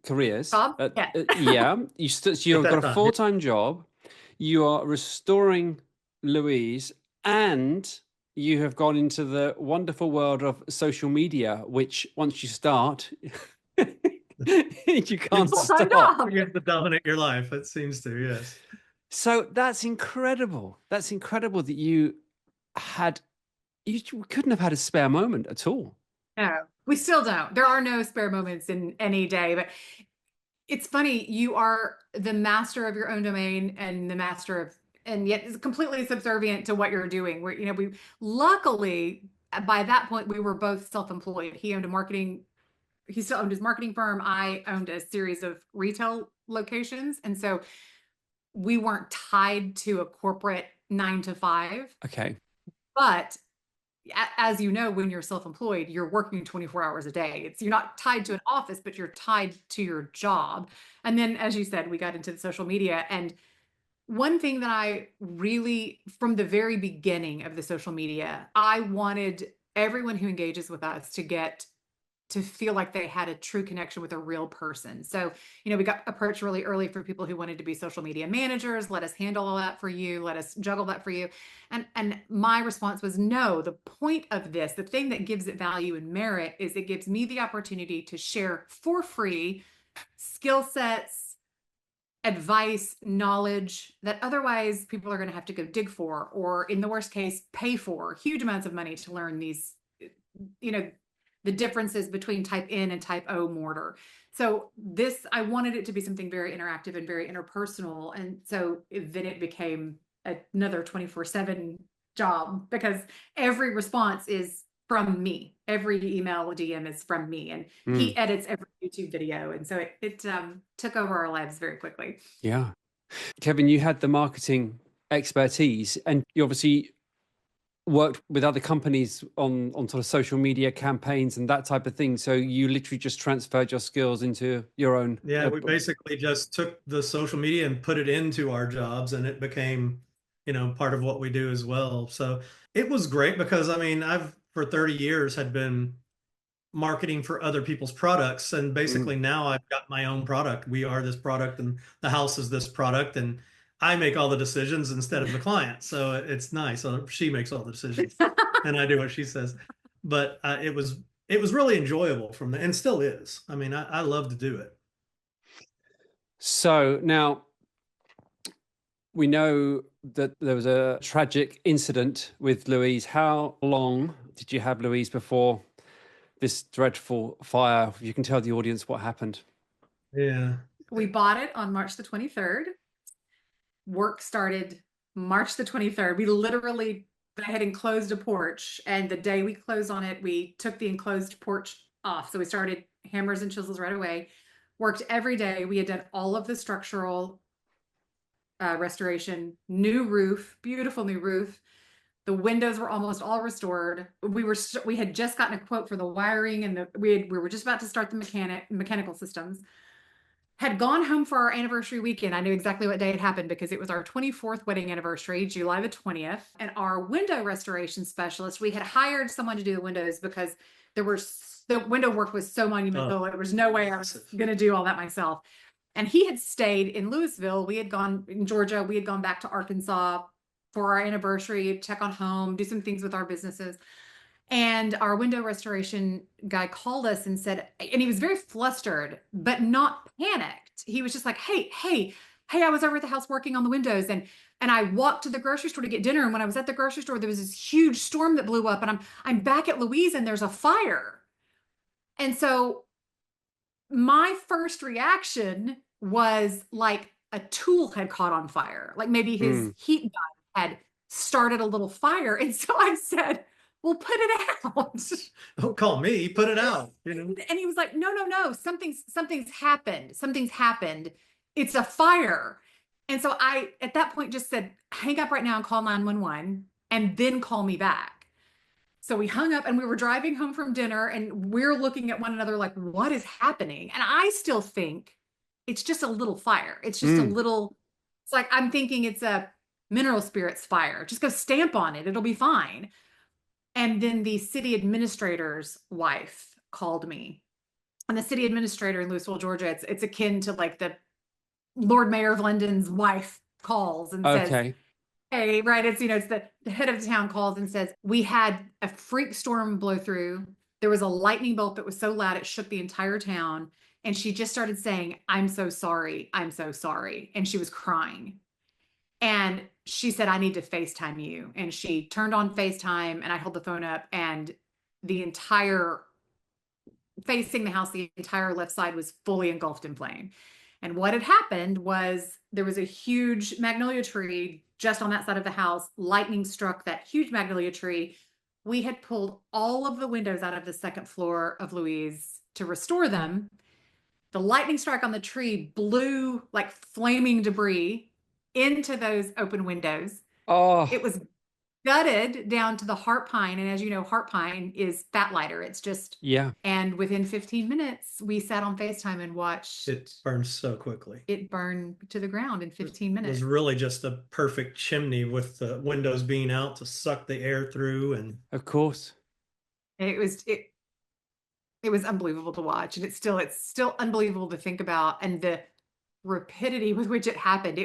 Speaker 1: careers?
Speaker 3: Job?
Speaker 1: Yeah. You've got a full-time job. You are restoring Louise, and you have gone into the wonderful world of social media, which once you start, you can't stop.
Speaker 2: You have to dominate your life. It seems to, yes.
Speaker 1: So that's incredible. That's incredible that you couldn't have had a spare moment at all.
Speaker 3: No, we still don't. There are no spare moments in any day, but it's funny. You are the master of your own domain and the master of, and yet is completely subservient to what you're doing. We luckily, by that point, we were both self-employed. He still owned his marketing firm. I owned a series of retail locations. And so we weren't tied to a corporate 9 to 5.
Speaker 1: Okay.
Speaker 3: But as you know, when you're self-employed, you're working 24 hours a day. You're not tied to an office, but you're tied to your job. And then, as you said, we got into the social media. And one thing that I really, from the very beginning of the social media, I wanted everyone who engages with us to feel like they had a true connection with a real person. So, we got approached really early for people who wanted to be social media managers. Let us handle all that for you. Let us juggle that for you. And my response was, no, the point of this, the thing that gives it value and merit, is it gives me the opportunity to share for free skill sets, advice, knowledge that otherwise people are going to have to go dig for, or in the worst case, pay for huge amounts of money to learn these, the differences between type N and type O mortar. So I wanted it to be something very interactive and very interpersonal. And so then it became another 24/7 job, because every response is from me. Every email DM is from me, and he edits every YouTube video. And so it took over our lives very quickly.
Speaker 1: Yeah. Kevin, you had the marketing expertise, and you obviously worked with other companies on sort of social media campaigns and that type of thing. So you literally just transferred your skills into your own.
Speaker 2: Yeah, we basically just took the social media and put it into our jobs, and it became, part of what we do as well. So it was great because, I've for 30 years had been marketing for other people's products. And basically now I've got my own product. We are this product and the house is this product, and I make all the decisions instead of the client. So it's nice. So she makes all the decisions and I do what she says. But it was really enjoyable and still is. I love to do it.
Speaker 1: So now we know that there was a tragic incident with Louise. How long did you have Louise before this dreadful fire? You can tell the audience what happened.
Speaker 2: Yeah.
Speaker 3: We bought it on March the 23rd. Work started March the 23rd. We literally had enclosed a porch, and the day we closed on it, we took the enclosed porch off. So we started hammers and chisels right away. Worked every day. We had done all of the structural restoration, new roof, beautiful new roof. The windows were almost all restored. We had just gotten a quote for the wiring, and we were just about to start the mechanical systems. Had gone home for our anniversary weekend. I knew exactly what day it happened because it was our 24th wedding anniversary, July the 20th. And our window restoration specialist, we had hired someone to do the windows because the window work was so monumental. There was no way I was going to do all that myself. And he had stayed in Louisville. We had gone in Georgia. We had gone back to Arkansas for our anniversary, check on home, do some things with our businesses. And our window restoration guy called us and said, and he was very flustered, but not panicked. He was just like, hey, I was over at the house working on the windows, and I walked to the grocery store to get dinner. And when I was at the grocery store, there was this huge storm that blew up, and I'm back at Louise, and there's a fire. And so my first reaction was like a tool had caught on fire, like maybe his heat gun had started a little fire. And so I said, well, put it out.
Speaker 2: Don't call me, put it out.
Speaker 3: And he was like, no, something's happened. It's a fire. And so I, at that point, just said, hang up right now and call 911 and then call me back. So we hung up, and we were driving home from dinner, and we're looking at one another like, what is happening? And I still think it's just a little fire. It's just a little, it's like, I'm thinking it's a mineral spirits fire. Just go stamp on it. It'll be fine. And then the city administrator's wife called me. And the city administrator in Louisville, Georgia, it's akin to like the Lord Mayor of London's wife calls and says, hey, right, it's the head of the town calls and says, we had a freak storm blow through. There was a lightning bolt that was so loud it shook the entire town. And she just started saying, I'm so sorry. I'm so sorry. And she was crying. And she said, I need to FaceTime you. And she turned on FaceTime, and I held the phone up, and the entire, facing the house, the entire left side was fully engulfed in flame. And what had happened was there was a huge magnolia tree just on that side of the house. Lightning struck that huge magnolia tree, we had pulled all of the windows out of the second floor of Louise to restore them. The lightning strike on the tree blew like flaming debris into those open windows.
Speaker 1: Oh,
Speaker 3: It was gutted down to the heart pine. And as you know, heart pine is fat lighter. It's just,
Speaker 1: yeah.
Speaker 3: and within 15 minutes, we sat on FaceTime and watched
Speaker 2: It burns so quickly.
Speaker 3: it burn to the ground in 15
Speaker 2: It
Speaker 3: minutes.
Speaker 2: was really just a perfect chimney with the windows being out to suck the air through. And
Speaker 1: Of course.
Speaker 3: It was unbelievable to watch. And it's still unbelievable to think about, and the rapidity with which it happened.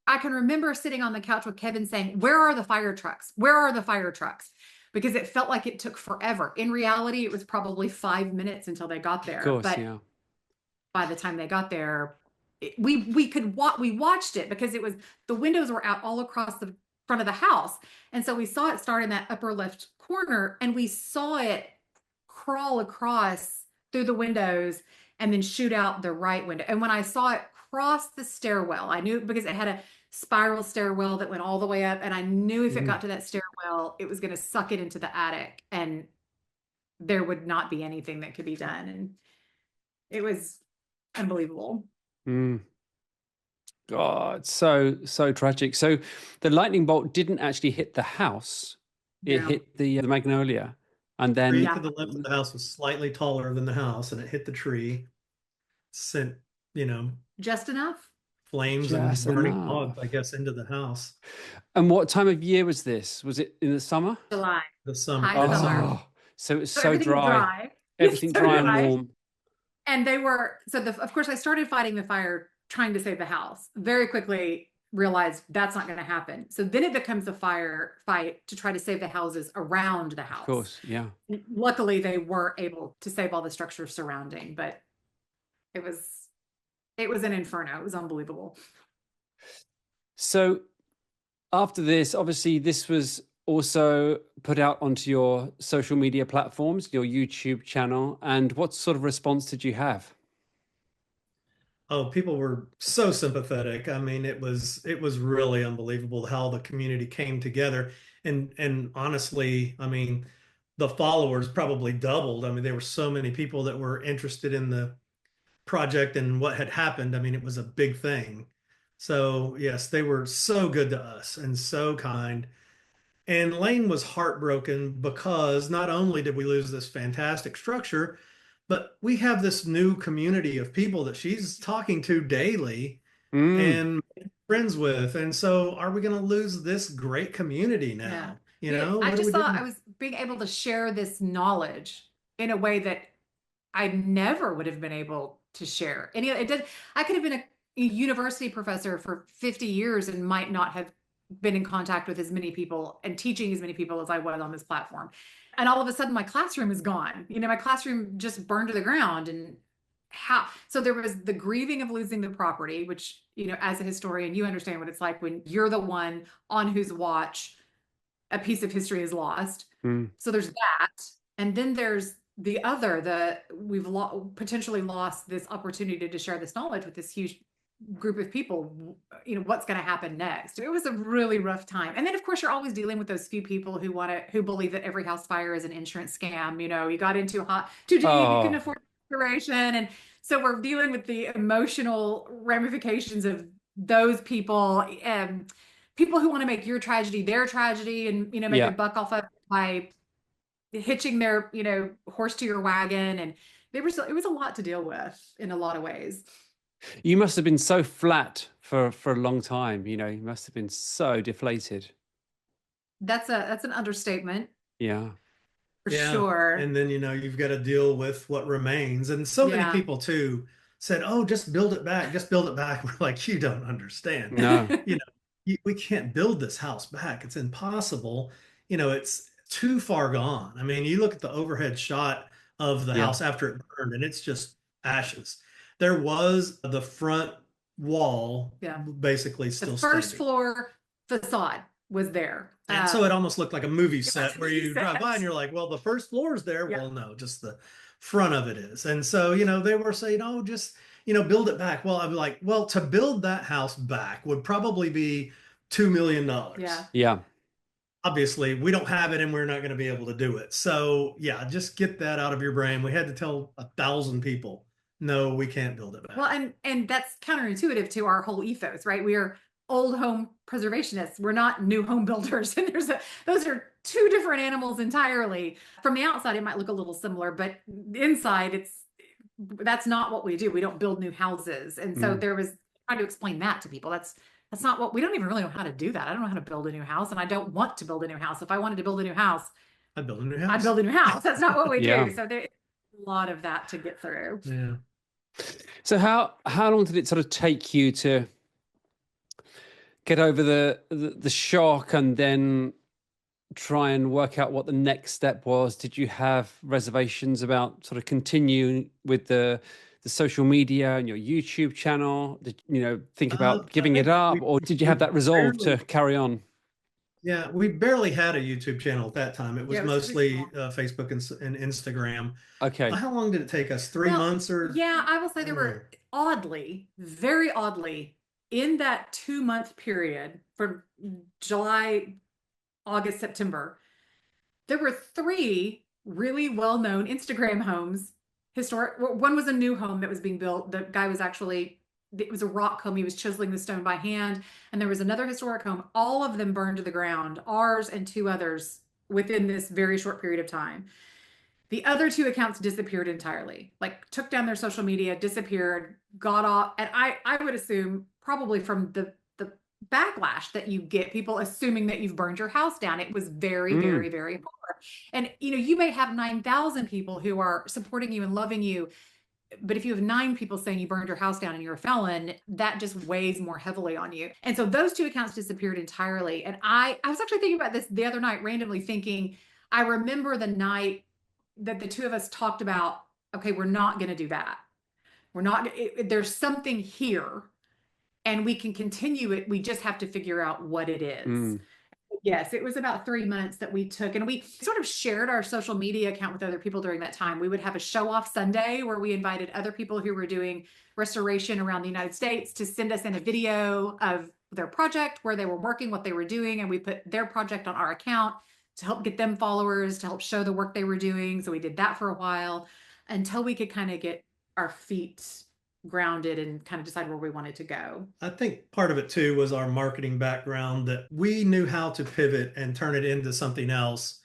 Speaker 3: I can remember sitting on the couch with Kevin saying, "Where are the fire trucks? Where are the fire trucks?" Because it felt like it took forever. In reality, it was probably 5 minutes until they got there.
Speaker 1: Of course,
Speaker 3: But
Speaker 1: yeah.
Speaker 3: by the time they got there, we watched it because the windows were out all across the front of the house. And so we saw it start in that upper left corner, and we saw it crawl across through the windows and then shoot out the right window. And when I saw it cross the stairwell, I knew, because it had a spiral stairwell that went all the way up, and I knew if it got to that stairwell, it was going to suck it into the attic, and there would not be anything that could be done. And it was unbelievable.
Speaker 1: God, so tragic. So the lightning bolt didn't actually hit the house. It hit the magnolia. And then
Speaker 2: the tree to the left of the house was slightly taller than the house, and it hit the tree, sent,
Speaker 3: just enough
Speaker 2: flames and burning logs, I guess, into the house.
Speaker 1: And what time of year was this? Was it in the summer?
Speaker 3: July.
Speaker 2: The summer.
Speaker 3: High summer.
Speaker 1: So it was so dry. Everything
Speaker 3: So
Speaker 1: dry and warm.
Speaker 3: And they were, of course, I started fighting the fire, trying to save the house. Very quickly realized that's not going to happen. So then it becomes a fight to try to save the houses around the house.
Speaker 1: Of course, yeah.
Speaker 3: Luckily, they were able to save all the structures surrounding, but it was an inferno. It was unbelievable.
Speaker 1: So after this, obviously, this was also put out onto your social media platforms, your YouTube channel. And what sort of response did you have?
Speaker 2: Oh, people were so sympathetic. I mean, it was really unbelievable how the community came together. And honestly, I mean, the followers probably doubled. I mean, there were so many people that were interested in the project and what had happened. I mean, it was a big thing. So yes, they were so good to us and so kind. And Laine was heartbroken because not only did we lose this fantastic structure, but we have this new community of people that she's talking to daily and friends with. And so are we going to lose this great community now?
Speaker 3: I just thought I was being able to share this knowledge in a way that I never would have been able to share. I could have been a university professor for 50 years and might not have been in contact with as many people and teaching as many people as I was on this platform. And all of a sudden my classroom is gone. My classroom just burned to the ground. And so there was the grieving of losing the property, which, as a historian, you understand what it's like when you're the one on whose watch a piece of history is lost. So there's that. And then there's the other, we've potentially lost this opportunity to share this knowledge with this huge group of people. What's going to happen next? It was a really rough time. And then of course you're always dealing with those few people who believe that every house fire is an insurance scam. You got in too deep, you couldn't afford restoration. And so we're dealing with the emotional ramifications of those people, people who want to make your tragedy their tragedy and make a buck off of by hitching their horse to your wagon. And it was a lot to deal with in a lot of ways.
Speaker 1: You must have been so flat for a long time. You must have been so deflated.
Speaker 3: That's an understatement.
Speaker 1: Yeah.
Speaker 3: For sure.
Speaker 2: And then, you've got to deal with what remains. And so many people too said, "Oh, just build it back. Just build it back." We're like, you don't understand.
Speaker 1: No.
Speaker 2: We can't build this house back. It's impossible. It's too far gone. I mean, you look at the overhead shot of the house after it burned, and it's just ashes. There was the front wall, basically still
Speaker 3: the first
Speaker 2: standing.
Speaker 3: Floor facade was there.
Speaker 2: And so it almost looked like a movie set where you drive by and you're like, well, the first floor is there. Yeah. Well, no, just the front of it is. And so, they were saying, oh, just, build it back. Well, I'm like, well, to build that house back would probably be $2 million.
Speaker 3: Yeah.
Speaker 1: Yeah.
Speaker 2: obviously we don't have it and we're not going to be able to do it. So yeah, just get that out of your brain. We had to tell 1,000 people, no, we can't build it back.
Speaker 3: Well, and that's counterintuitive to our whole ethos, right? We are old home preservationists. We're not new home builders. And those are two different animals entirely. From the outside, it might look a little similar, but inside that's not what we do. We don't build new houses. And so there was trying to explain that to people. That's not what we don't even really know how to do that. I don't know how to build a new house, and I don't want to build a new house. If I wanted to build a new house,
Speaker 2: I'd build a new house.
Speaker 3: I'd build a new house. That's not what we
Speaker 1: Yeah.
Speaker 3: do. So there's a lot of that to get through.
Speaker 2: Yeah.
Speaker 1: So how long did it sort of take you to get over the shock and then try and work out what the next step was? Did you have reservations about sort of continuing with the social media and your YouTube channel? Did you think about giving it up, or did you have that resolve to carry on?
Speaker 2: Yeah, we barely had a YouTube channel at that time. It was mostly Facebook and Instagram.
Speaker 1: Okay.
Speaker 2: How long did it take us? 3 months or?
Speaker 3: Yeah, I will say there were very oddly, in that 2-month period from July, August, September, there were 3 really well-known Instagram homes. Historic. One was a new home that was being built. The guy was it was a rock home. He was chiseling the stone by hand. And there was another historic home. All of them burned to the ground, ours and 2 others, within this very short period of time. The other 2 accounts disappeared entirely, like took down their social media, disappeared, got off. And I would assume probably from the backlash that you get, people assuming that you've burned your house down. It was very, very, very hard. And, you may have 9,000 people who are supporting you and loving you, but if you have 9 people saying you burned your house down and you're a felon, that just weighs more heavily on you. And so those 2 accounts disappeared entirely. And I was actually thinking about this the other night, randomly thinking, I remember the night that the 2 of us talked about, okay, we're not going to do that. We're not, there's something here and we can continue it. We just have to figure out what it is. Yes, it was about 3 months that we took, and we sort of shared our social media account with other people during that time. We would have a show off Sunday where we invited other people who were doing restoration around the United States to send us in a video of their project, where they were working, what they were doing. And we put their project on our account to help get them followers, to help show the work they were doing. So we did that for a while until we could kind of get our feet grounded and kind of decide where we wanted to go.
Speaker 2: I think part of it too was our marketing background, that we knew how to pivot and turn it into something else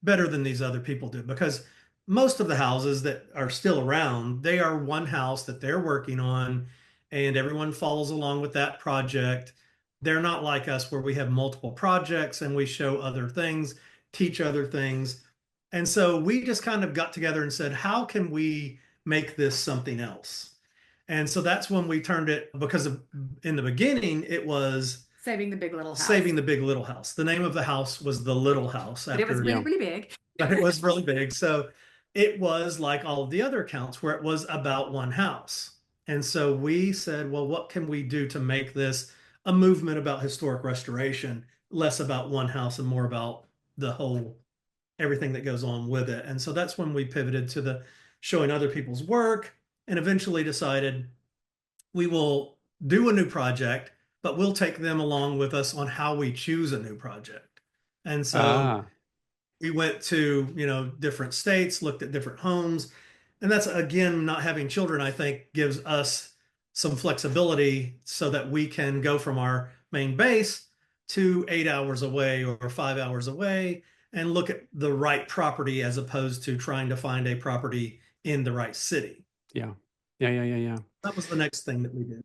Speaker 2: better than these other people did, because most of the houses that are still around, they are one house that they're working on and everyone follows along with that project. They're not like us where we have multiple projects and we show other things, teach other things. And so we just kind of got together and said, how can we make this something else? And so that's when we turned it, because in the beginning, it was
Speaker 3: Saving the Big Little House.
Speaker 2: Saving the Big Little House. The name of the house was The Little House.
Speaker 3: But it was really, really big.
Speaker 2: But it was really big. So it was like all of the other accounts where it was about one house. And so we said, well, what can we do to make this a movement about historic restoration, less about one house and more about the whole, everything that goes on with it. And so that's when we pivoted to the showing other people's work, and eventually decided we will do a new project, but we'll take them along with us on how we choose a new project. And so we went to, different states, looked at different homes. And that's, again, not having children, I think, gives us some flexibility so that we can go from our main base to 8 hours away or 5 hours away and look at the right property, as opposed to trying to find a property in the right city.
Speaker 1: Yeah.
Speaker 2: That was the next thing that we did.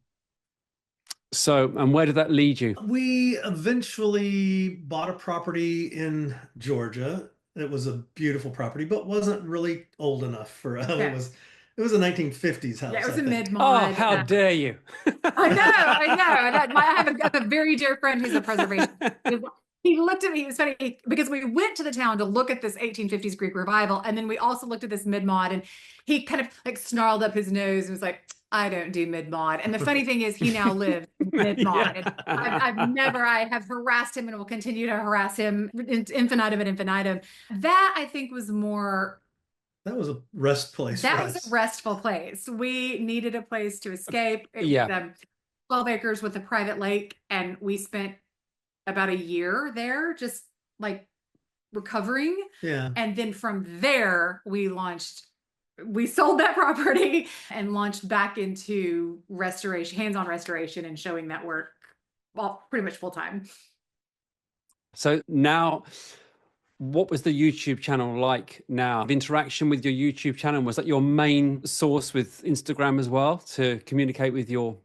Speaker 1: So, and where did that lead you?
Speaker 2: We eventually bought a property in Georgia. It was a beautiful property, but wasn't really old enough for us.
Speaker 3: Yeah.
Speaker 2: It was a 1950s house.
Speaker 3: Yeah, it was a mid-mod.
Speaker 1: Oh, how dare you!
Speaker 3: I know. I have a very dear friend who's a preservation. He looked at me, it was funny, because we went to the town to look at this 1850s Greek revival, and then we also looked at this mid-mod, and he kind of like snarled up his nose and was like, I don't do mid-mod. And the funny thing is, he now lives in mid-mod.
Speaker 1: Yeah.
Speaker 3: And I have harassed him and will continue to harass him infinitum and infinitum. That, I think, was more...
Speaker 2: That was a rest place.
Speaker 3: That was a restful place. We needed a place to escape.
Speaker 1: Yeah.
Speaker 3: 12 acres with a private lake, and we spent about a year there just like recovering.
Speaker 2: Yeah.
Speaker 3: And then from there, we sold that property and launched back into restoration, hands-on restoration, and showing that work, well, pretty much full time.
Speaker 1: So now, what was the YouTube channel like now? The interaction with your YouTube channel, was that your main source with Instagram as well to communicate with your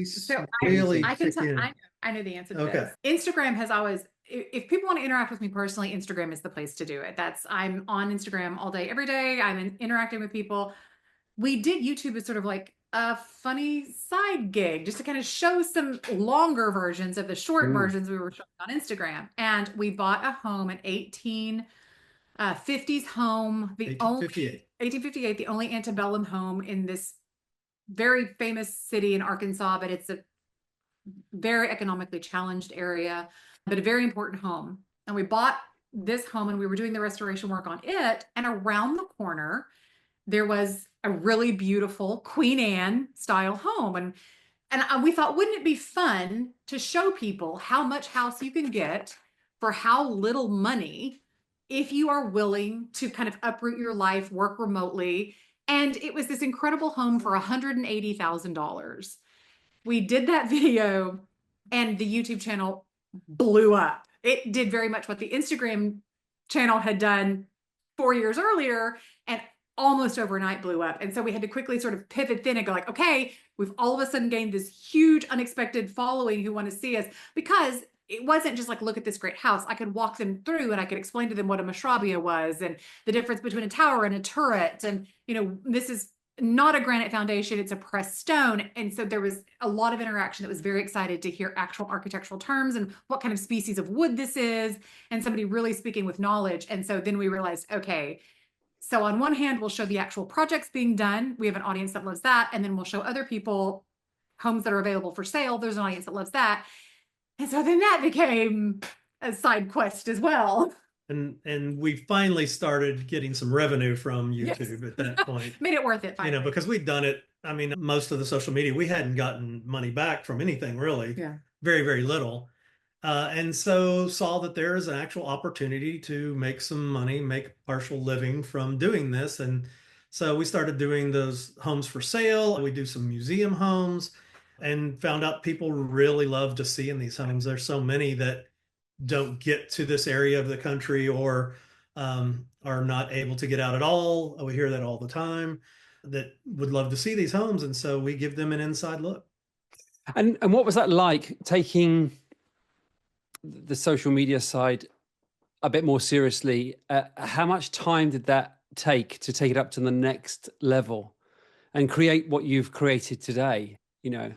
Speaker 3: So
Speaker 2: really
Speaker 3: I can tell, I know the answer to this. Instagram has always, if people want to interact with me personally, Instagram is the place to do it. I'm on Instagram all day, every day. I'm interacting with people. We did YouTube as sort of like a funny side gig, just to kind of show some longer versions of the short versions we were showing on Instagram. And we bought a home, an 1850s home, 1858, the only antebellum home in this very famous city in Arkansas, but it's a very economically challenged area, but a very important home. And we bought this home and we were doing the restoration work on it. And around the corner, there was a really beautiful Queen Anne style home. And we thought, wouldn't it be fun to show people how much house you can get for how little money if you are willing to kind of uproot your life, work remotely. And it was this incredible home for $180,000. We did that video and the YouTube channel blew up. It did very much what the Instagram channel had done 4 years earlier, and almost overnight blew up. And so we had to quickly sort of pivot then and go like, okay, we've all of a sudden gained this huge unexpected following who want to see us, because it wasn't just like, look at this great house. I could walk them through and I could explain to them what a mashrabia was and the difference between a tower and a turret. And, you know, this is not a granite foundation, it's a pressed stone. And so there was a lot of interaction that was very excited to hear actual architectural terms and what kind of species of wood this is, and somebody really speaking with knowledge. And so then we realized, okay, so on one hand, we'll show the actual projects being done. We have an audience that loves that. And then we'll show other people homes that are available for sale. There's an audience that loves that. And so then that became a side quest as well.
Speaker 2: And we finally started getting some revenue from YouTube at that point.
Speaker 3: Made it worth it finally.
Speaker 2: You know, because we'd done it. I mean, most of the social media, we hadn't gotten money back from anything really.
Speaker 3: Yeah.
Speaker 2: Very, very little. And so saw that there is an actual opportunity to make some money, make a partial living from doing this. And so we started doing those homes for sale. We do some museum homes and found out people really love to see in these homes. There's so many that don't get to this area of the country or are not able to get out at all. We hear that all the time, that would love to see these homes. And so we give them an inside look.
Speaker 1: And what was that like, taking the social media side a bit more seriously? How much time did that take to take it up to the next level and create what you've created today? You know,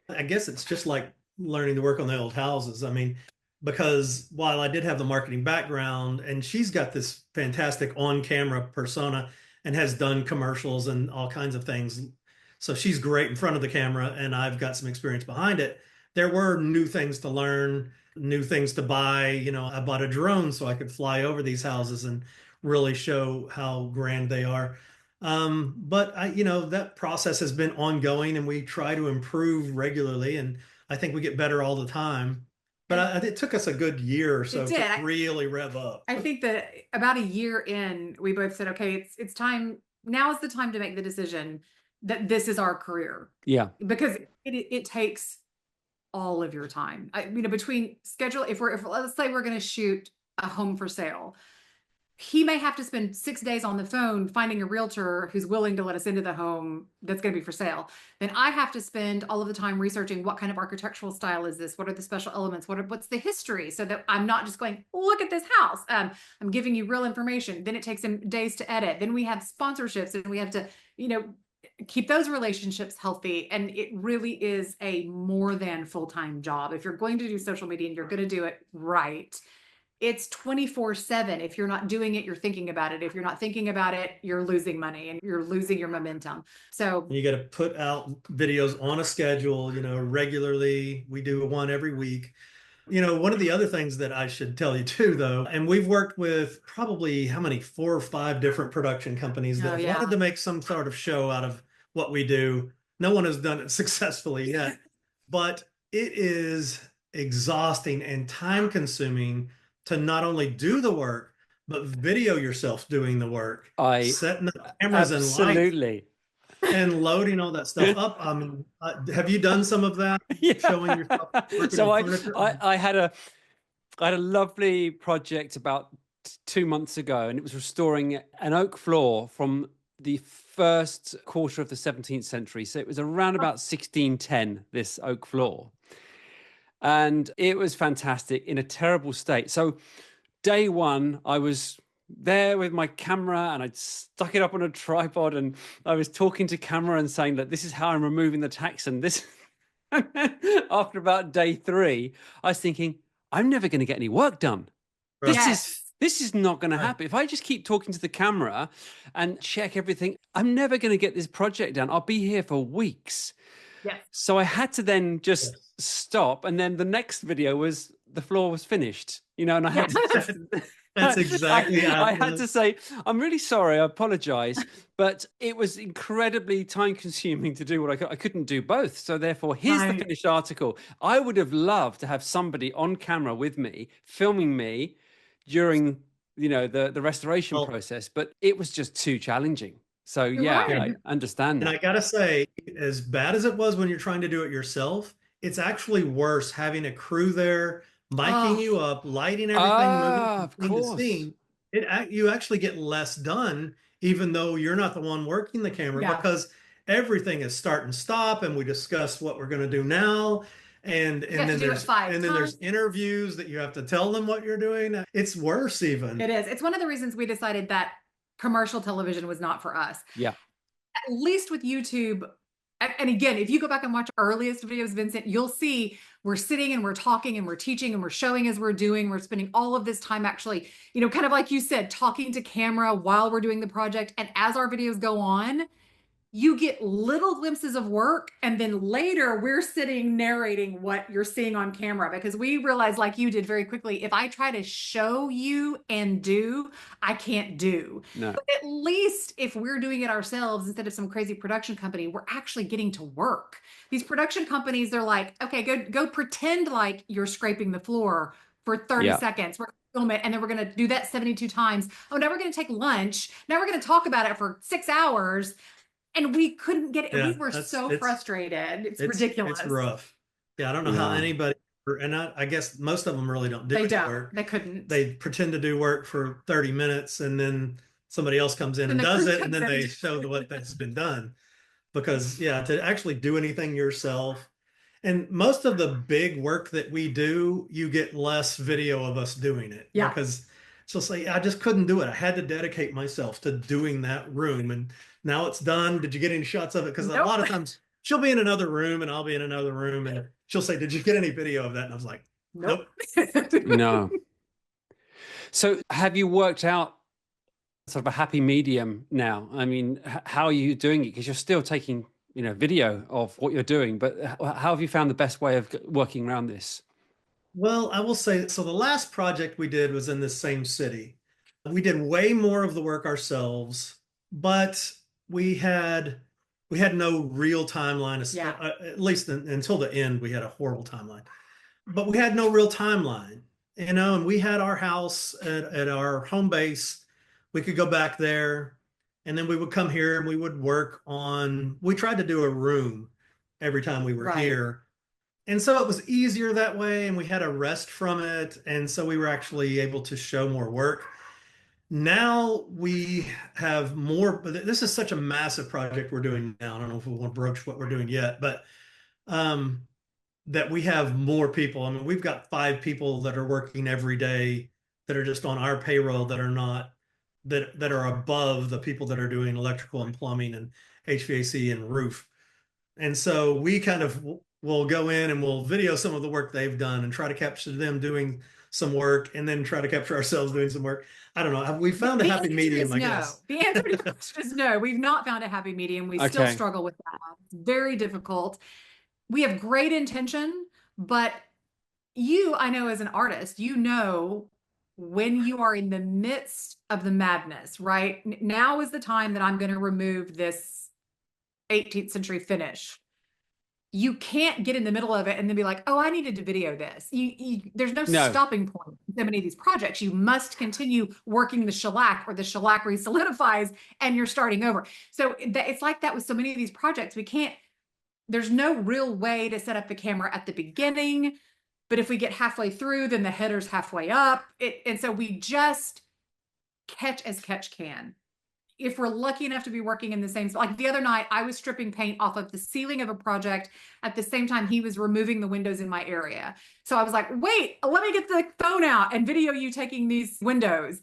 Speaker 2: I guess it's just like learning to work on the old houses. I mean, because while I did have the marketing background, and she's got this fantastic on-camera persona and has done commercials and all kinds of things, so she's great in front of the camera, and I've got some experience behind it. There were new things to learn, new things to buy. You know, I bought a drone so I could fly over these houses and really show how grand they are. But you know, that process has been ongoing, and we try to improve regularly, and I think we get better all the time. But it took us a good year or so to really rev up.
Speaker 3: I think that about a year in, we both said, okay, it's time. Now is the time to make the decision that this is our career.
Speaker 1: Yeah.
Speaker 3: Because it takes all of your time. You know, between schedule, if let's say we're going to shoot a home for sale, he may have to spend 6 days on the phone finding a realtor who's willing to let us into the home that's going to be for sale. Then I have to spend all of the time researching what kind of architectural style is this? What are the special elements? What's the history? So that I'm not just going, look at this house. I'm giving you real information. Then it takes him days to edit. Then we have sponsorships and we have to, you know, keep those relationships healthy. And it really is a more than full-time job. If you're going to do social media and you're going to do it right, it's 24/7. If you're not doing it, you're thinking about it. If you're not thinking about it, you're losing money and you're losing your momentum. So
Speaker 2: you got to put out videos on a schedule, you know, regularly. We do one every week. You know, one of the other things that I should tell you too, though, and we've worked with probably 4 or 5 different production companies that wanted to make some sort of show out of what we do. No one has done it successfully yet, but it is exhausting and time consuming to not only do the work, but video yourself doing the work, setting up cameras and lights
Speaker 1: absolutely
Speaker 2: and loading all that stuff up. Have you done some of that?
Speaker 1: Yeah.
Speaker 2: Showing yourself working
Speaker 1: So
Speaker 2: on furniture?
Speaker 1: I had a lovely project about 2 months ago, and it was restoring an oak floor from the first quarter of the 17th century. So it was around about 1610, this oak floor. And it was fantastic in a terrible state. So day one, I was there with my camera and I'd stuck it up on a tripod and I was talking to camera and saying that this is how I'm removing the tacks. And this, after about day three, I was thinking, I'm never going to get any work done. This is not going to happen. If I just keep talking to the camera and check everything, I'm never going to get this project done. I'll be here for weeks.
Speaker 3: Yes.
Speaker 1: So I had to then just stop. And then the next video was the floor was finished, and I had to,
Speaker 2: that's exactly
Speaker 1: I had to say, I'm really sorry, I apologize, but it was incredibly time consuming to do what I couldn't do both. So therefore, here's the finished article. I would have loved to have somebody on camera with me, filming me during, the restoration process, but it was just too challenging. So I understand that.
Speaker 2: And I gotta say, as bad as it was when you're trying to do it yourself, it's actually worse having a crew there, miking you up, lighting everything, moving the scene. You actually get less done, even though you're not the one working the camera, because everything is start and stop, and we discuss what we're going to do now. And then there's interviews that you have to tell them what you're doing. It's worse even.
Speaker 3: It is. It's one of the reasons we decided that commercial television was not for us.
Speaker 1: Yeah.
Speaker 3: At least with YouTube. And again, if you go back and watch our earliest videos, Vincent, you'll see we're sitting and we're talking and we're teaching and we're showing as we're doing. We're spending all of this time actually, kind of like you said, talking to camera while we're doing the project. And as our videos go on, you get little glimpses of work. And then later we're sitting narrating what you're seeing on camera, because we realized, like you did very quickly, if I try to show you and do, I can't do.
Speaker 1: No.
Speaker 3: But at least if we're doing it ourselves instead of some crazy production company, we're actually getting to work. These production companies, they're like, okay, go pretend like you're scraping the floor for 30 seconds. We're going to film it, and then we're going to do that 72 times. Oh, now we're going to take lunch. Now we're going to talk about it for 6 hours. And we couldn't get it. We were so frustrated. It's ridiculous.
Speaker 2: It's rough. Yeah, I don't know how anybody, and I guess most of them really don't do work.
Speaker 3: They couldn't.
Speaker 2: They pretend to do work for 30 minutes, and then somebody else comes in and does it, and then they show what that's been done. Because, to actually do anything yourself, and most of the big work that we do, you get less video of us doing it.
Speaker 3: Yeah.
Speaker 2: Because I just couldn't do it. I had to dedicate myself to doing that room, and now it's done. Did you get any shots of it? Because a lot of times she'll be in another room and I'll be in another room, and she'll say, did you get any video of that? And I was like, nope.
Speaker 1: No. So have you worked out sort of a happy medium now? I mean, how are you doing it? Because you're still taking, video of what you're doing, but how have you found the best way of working around this?
Speaker 2: Well, I will say, so the last project we did was in this same city. We did way more of the work ourselves, but we had no real timeline, at least until the end. We had a horrible timeline, but we had no real timeline, and we had our house at our home base. We could go back there, and then we would come here and we would work on, we tried to do a room every time we were here. And so it was easier that way, and we had a rest from it. And so we were actually able to show more work. Now we have more, but this is such a massive project we're doing now. I don't know if we want to broach what we're doing yet, but that we have more people. I mean, we've got 5 people that are working every day that are just on our payroll, that are not, that are above the people that are doing electrical and plumbing and HVAC and roof. And so we kind of will go in and we'll video some of the work they've done and try to capture them doing some work, and then try to capture ourselves doing some work. I don't know. Have we found a happy medium, I guess?
Speaker 3: The answer to the question is no. We've not found a happy medium. We still struggle with that. It's very difficult. We have great intention, but I know as an artist, when you are in the midst of the madness, right? Now is the time that I'm going to remove this 18th century finish. you can't get in the middle of it and then be like, oh, I needed to video this. There's no stopping point in so many of these projects. You must continue working the shellac, or the shellac re-solidifies and you're starting over. So it's like that with so many of these projects. There's no real way to set up the camera at the beginning, but if we get halfway through, then the header's halfway up. And so we just catch as catch can. If we're lucky enough to be working in the same, like the other night, I was stripping paint off of the ceiling of a project at the same time he was removing the windows in my area. So I was like, wait, let me get the phone out and video you taking these windows.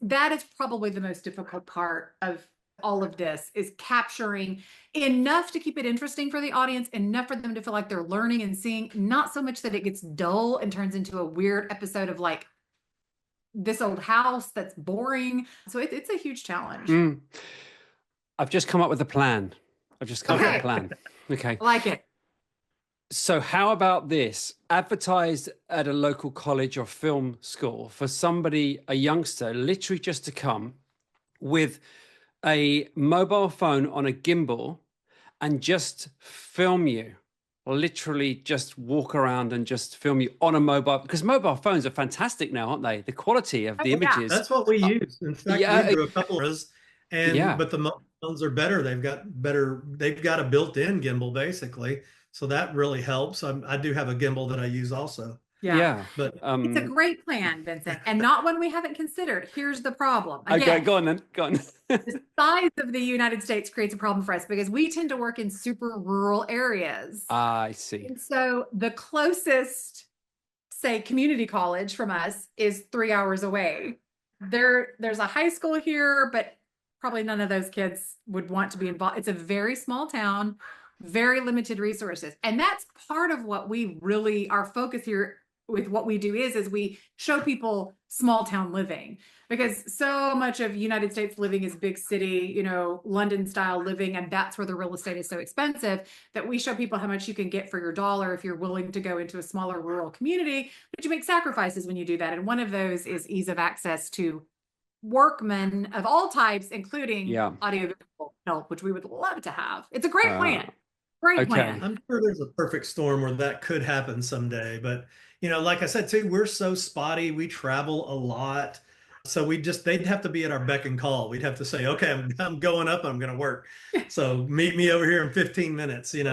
Speaker 3: That is probably the most difficult part of all of this, is capturing enough to keep it interesting for the audience, enough for them to feel like they're learning and seeing, not so much that it gets dull and turns into a weird episode of like, this old house that's boring. So it's a huge challenge.
Speaker 1: I've just come up with a plan. Okay.
Speaker 3: I like it.
Speaker 1: So how about this? Advertised at a local college or film school for somebody, a youngster, literally just to come with a mobile phone on a gimbal and just film you. Literally just walk around and just film you on a mobile, because mobile phones are fantastic now, aren't they? The quality of the images.
Speaker 2: That's what we use. In fact, we do a couple of those, but the mobile phones are better. They've got a built-in gimbal basically. So that really helps. I do have a gimbal that I use also.
Speaker 3: Yeah.
Speaker 2: But
Speaker 3: it's a great plan, Vincent, and not one we haven't considered. Here's the problem. Again,
Speaker 1: okay, go on then. Go on.
Speaker 3: The size of the United States creates a problem for us because we tend to work in super rural areas.
Speaker 1: I see.
Speaker 3: And so the closest, say, community college from us is 3 hours away. There's a high school here, but probably none of those kids would want to be involved. It's a very small town, very limited resources. And that's part of what our focus here with what we do is we show people small town living, because so much of United States living is big city, London style living. And that's where the real estate is so expensive, that we show people how much you can get for your dollar if you're willing to go into a smaller rural community, but you make sacrifices when you do that. And one of those is ease of access to workmen of all types, including audiovisual help, which we would love to have. It's a great plan. Great plan.
Speaker 2: I'm sure there's a perfect storm where that could happen someday. But, like I said, too, we're so spotty. We travel a lot. So they'd have to be at our beck and call. We'd have to say, okay, I'm going up. I'm going to work. So meet me over here in 15 minutes,
Speaker 3: It's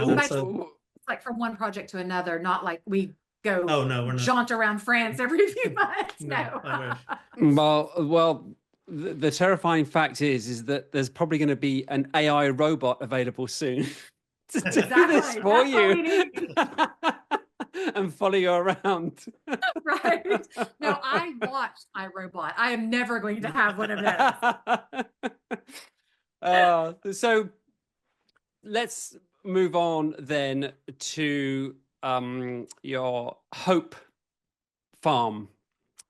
Speaker 3: like from one project to another, not like we go we're not. Jaunt around France every few months. No.
Speaker 1: Well, the terrifying fact is that there's probably going to be an AI robot available soon to do this for you and follow you around.
Speaker 3: Right. No, I watched iRobot. I am never going to have one of those.
Speaker 1: So let's move on then to your Hope Farm.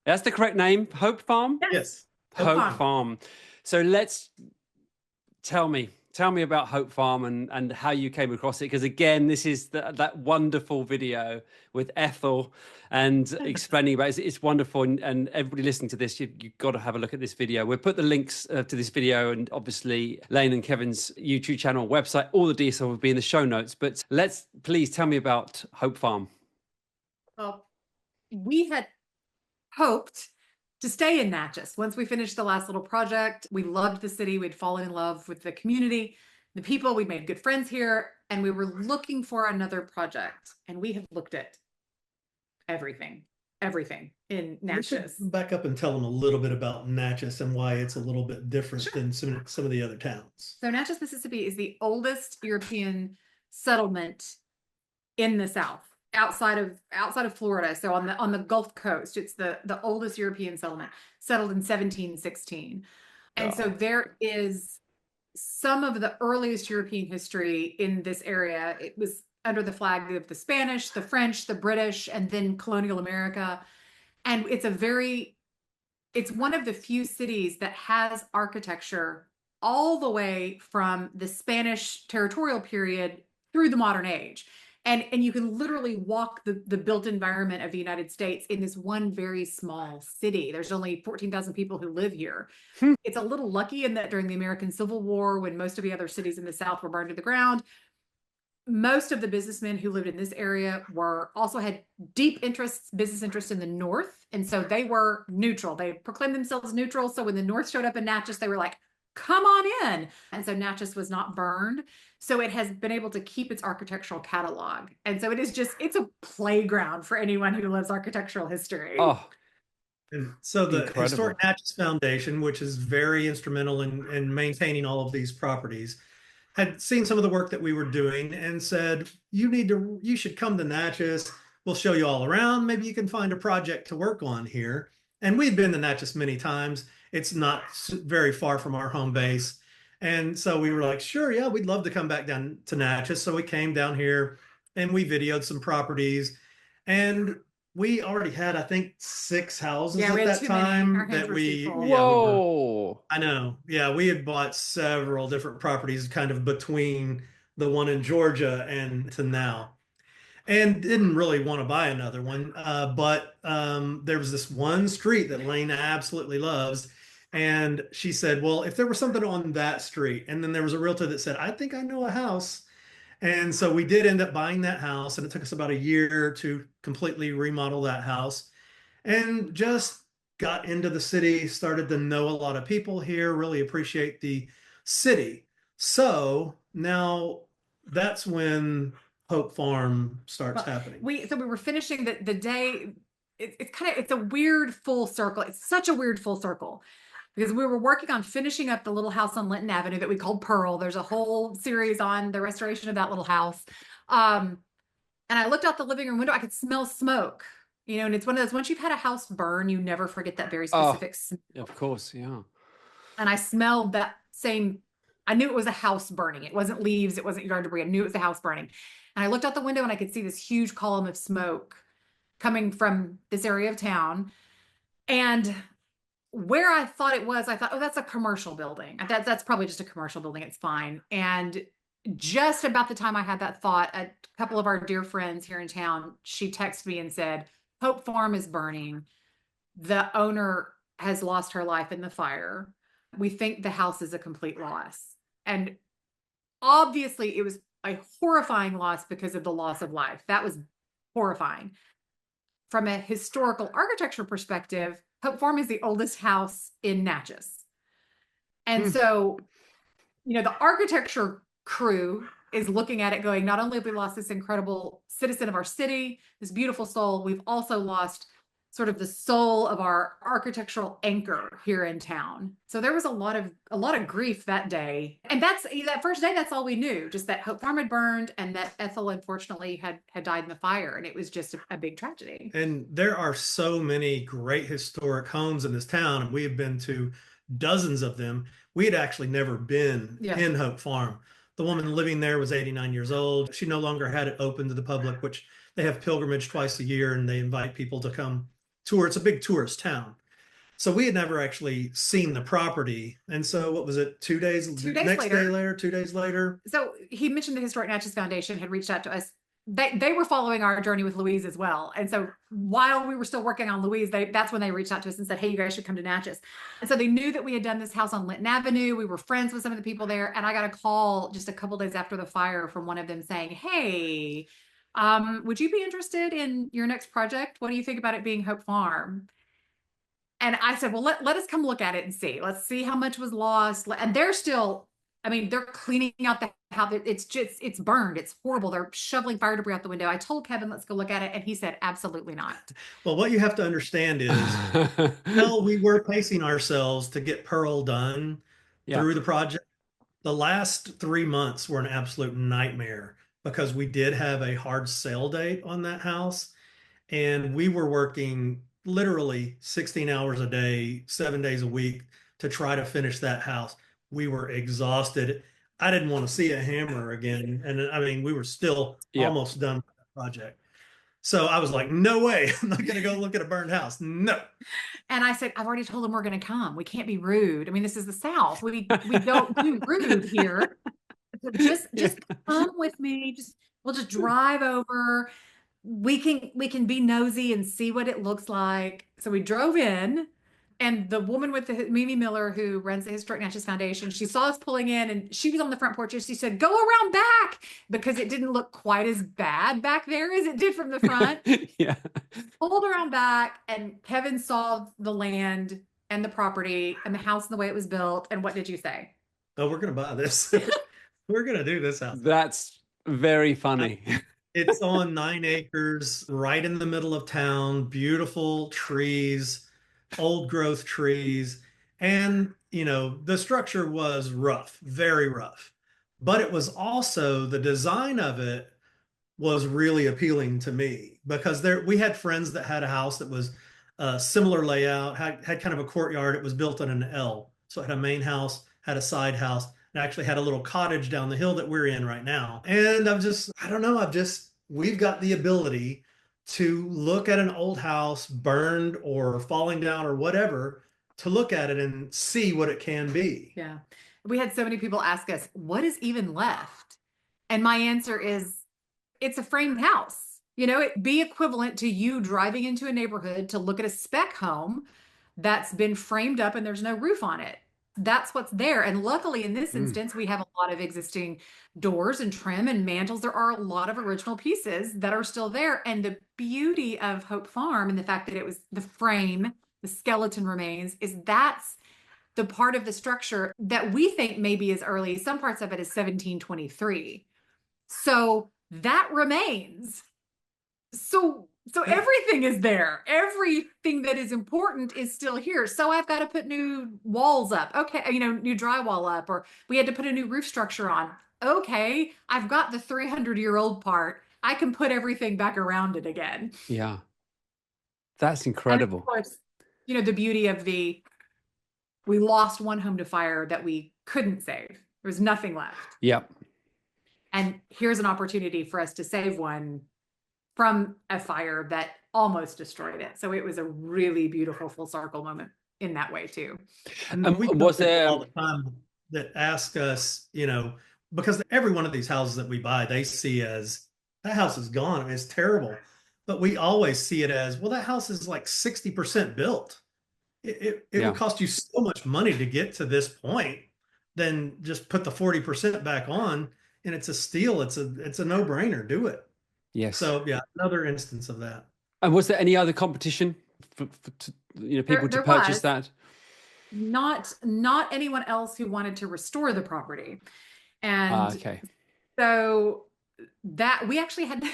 Speaker 1: That's the correct name? Hope Farm?
Speaker 2: Yes.
Speaker 1: Hope Farm. So tell me about Hope Farm and how you came across it. Because again, this is that wonderful video with Ethel and explaining about it. It's wonderful. And everybody listening to this, you've got to have a look at this video. We'll put the links to this video and obviously Laine and Kevin's YouTube channel, website, all the details will be in the show notes. But please tell me about Hope Farm.
Speaker 3: Well, we had hoped to stay in Natchez. Once we finished the last little project, we loved the city. We'd fallen in love with the community, the people. We made good friends here, and we were looking for another project. And we have looked at everything in Natchez.
Speaker 2: Back up and tell them a little bit about Natchez and why it's a little bit different than some of the other towns.
Speaker 3: So Natchez, Mississippi is the oldest European settlement in the South. Outside of Florida, so on the Gulf Coast, it's the oldest European settlement, settled in 1716, and so there is some of the earliest European history in this area. It was under the flag of the Spanish, the French, the British, and then colonial America, and it's one of the few cities that has architecture all the way from the Spanish territorial period through the modern age. And you can literally walk the built environment of the United States in this one very small city. There's only 14,000 people who live here. It's a little lucky in that during the American Civil War, when most of the other cities in the South were burned to the ground, most of the businessmen who lived in this area also had deep business interests in the North. And so they were neutral. They proclaimed themselves neutral. So when the North showed up in Natchez, they were like, come on in. And so Natchez was not burned. So it has been able to keep its architectural catalog. And so it's a playground for anyone who loves architectural history.
Speaker 1: Oh,
Speaker 2: and so the
Speaker 1: incredible.
Speaker 2: Historic Natchez Foundation, which is very instrumental in maintaining all of these properties, had seen some of the work that we were doing and said, you should come to Natchez. We'll show you all around. Maybe you can find a project to work on here. And we'd been to Natchez many times. It's not very far from our home base. And so we were like, sure, yeah, we'd love to come back down to Natchez. So we came down here and we videoed some properties. And we already had, I think, 6 houses at that time that
Speaker 1: whoa.
Speaker 2: I know. Yeah, we had bought several different properties kind of between the one in Georgia and to now, and didn't really want to buy another one. But there was this one street that Laine absolutely loves. And she said, well, if there was something on that street, and then there was a realtor that said, I think I know a house. And so we did end up buying that house, and it took us about a year to completely remodel that house and just got into the city, started to know a lot of people here, really appreciate the city. So now that's when Hope Farm starts happening.
Speaker 3: We were finishing the day. It's a weird full circle. It's such a weird full circle because we were working on finishing up the little house on Linton Avenue that we called Pearl. There's a whole series on the restoration of that little house. And I looked out the living room window. I could smell smoke, and it's one of those, once you've had a house burn, you never forget that very specific smell.
Speaker 1: Of course, yeah.
Speaker 3: And I smelled that same, I knew it was a house burning. It wasn't leaves. It wasn't yard debris. I knew it was a house burning. And I looked out the window and I could see this huge column of smoke coming from this area of town. And where I thought it was, I thought, oh, that's a commercial building. That's probably just a commercial building. It's fine. And just about the time I had that thought, a couple of our dear friends here in town, she texted me and said, Hope Farm is burning. The owner has lost her life in the fire. We think the house is a complete loss. And obviously it was a horrifying loss because of the loss of life. That was horrifying. From a historical architecture perspective, Hope Farm is the oldest house in Natchez. And so, the architecture crew is looking at it going, not only have we lost this incredible citizen of our city, this beautiful soul, we've also lost sort of the soul of our architectural anchor here in town. So there was a lot of grief that day. And that first day, that's all we knew, just that Hope Farm had burned and that Ethel unfortunately had died in the fire. And it was just a big tragedy.
Speaker 2: And there are so many great historic homes in this town, and we have been to dozens of them. We had actually never been in Hope Farm. The woman living there was 89 years old. She no longer had it open to the public, which they have pilgrimage twice a year and they invite people to come tour. It's a big tourist town. So we had never actually seen the property. And so what was it? 2 days, 2 days later.
Speaker 3: So he mentioned the Historic Natchez Foundation had reached out to us. They were following our journey with Louise as well. And so while we were still working on Louise, that's when they reached out to us and said, hey, you guys should come to Natchez. And so they knew that we had done this house on Linton Avenue. We were friends with some of the people there. And I got a call just a couple days after the fire from one of them saying, hey, would you be interested in your next project? What do you think about it being Hope Farm? And I said, well, let us come look at it and see. Let's see how much was lost. And they're still, they're cleaning out the house. It's burned. It's horrible. They're shoveling fire debris out the window. I told Kevin, let's go look at it. And he said, absolutely not.
Speaker 2: Well, what you have to understand is, we were pacing ourselves to get Pearl done through the project. The last 3 months were an absolute nightmare because we did have a hard sale date on that house. And we were working literally 16 hours a day, 7 days a week to try to finish that house. We were exhausted. I didn't want to see a hammer again. And we were still almost done with that project. So I was like, no way, I'm not going to go look at a burned house. No.
Speaker 3: And I said, I've already told them we're going to come. We can't be rude. This is the South. We don't do rude here. So just come with me. We'll just drive over. We can be nosy and see what it looks like. So we drove in. And the woman with the Mimi Miller, who runs the Historic Natchez Foundation, she saw us pulling in and she was on the front porch and she said, go around back, because it didn't look quite as bad back there as it did from the front.
Speaker 1: Yeah.
Speaker 3: Pulled around back and Kevin saw the land and the property and the house and the way it was built. And what did you say?
Speaker 2: Oh, we're going to buy this. We're going to do this house.
Speaker 1: That's very funny.
Speaker 2: It's on 9 acres, right in the middle of town, beautiful trees, old growth trees. And, the structure was rough, very rough. But it was also, the design of it was really appealing to me, because we had friends that had a house that was a similar layout, had kind of a courtyard. It was built on an L. So it had a main house, had a side house, and actually had a little cottage down the hill that we're in right now. And I don't know, we've got the ability to look at an old house burned or falling down or whatever, to look at it and see what it can be.
Speaker 3: Yeah. We had so many people ask us, what is even left? And my answer is, it's a framed house. It'd be equivalent to you driving into a neighborhood to look at a spec home that's been framed up and there's no roof on it. That's what's there. And luckily in this instance, we have a lot of existing doors and trim and mantles. There are a lot of original pieces that are still there. And the beauty of Hope Farm and the fact that it was the frame, the skeleton remains, is that's the part of the structure that we think maybe as early, some parts of it is 1723. So that remains. So everything is there. Everything that is important is still here. So I've got to put new walls up. Okay. New drywall up, or we had to put a new roof structure on. Okay. I've got the 300-year-old part. I can put everything back around it again.
Speaker 1: Yeah. That's incredible.
Speaker 3: And of course, the beauty of we lost one home to fire that we couldn't save. There was nothing left.
Speaker 1: Yep.
Speaker 3: And here's an opportunity for us to save one from a fire that almost destroyed it. So it was a really beautiful full circle moment in that way too.
Speaker 2: And we was there all the time that ask us, because every one of these houses that we buy, they see as, that house is gone. I mean, it's terrible. But we always see it as, well, that house is like 60% built. It will cost you so much money to get to this point, then just put the 40% back on, and it's a steal. It's a no-brainer. Do it.
Speaker 1: Yes.
Speaker 2: So yeah, another instance of that.
Speaker 1: And was there any other competition for people to purchase that?
Speaker 3: Not anyone else who wanted to restore the property. And
Speaker 1: okay.
Speaker 3: So that we actually had to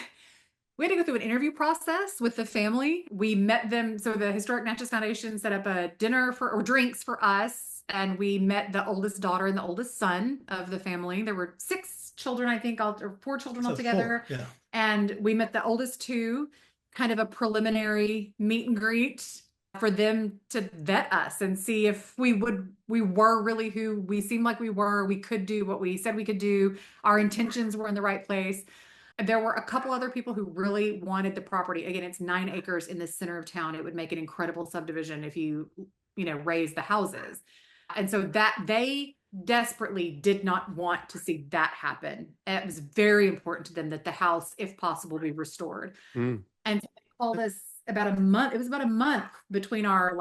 Speaker 3: go through an interview process with the family. We met them. So the Historic Natchez Foundation set up a dinner or drinks for us. And we met the oldest daughter and the oldest son of the family. There were 6 children, I think, or 4 children altogether.
Speaker 2: 4, yeah.
Speaker 3: And we met the oldest 2, kind of a preliminary meet and greet for them to vet us and see if we were really who we seemed like we were. We could do what we said we could do. Our intentions were in the right place. There were a couple other people who really wanted the property. Again, it's 9 acres in the center of town. It would make an incredible subdivision if you raise the houses. And so that they desperately did not want to see that happen. It was very important to them that the house, if possible, be restored. And so they called us about a month. It was about a month between our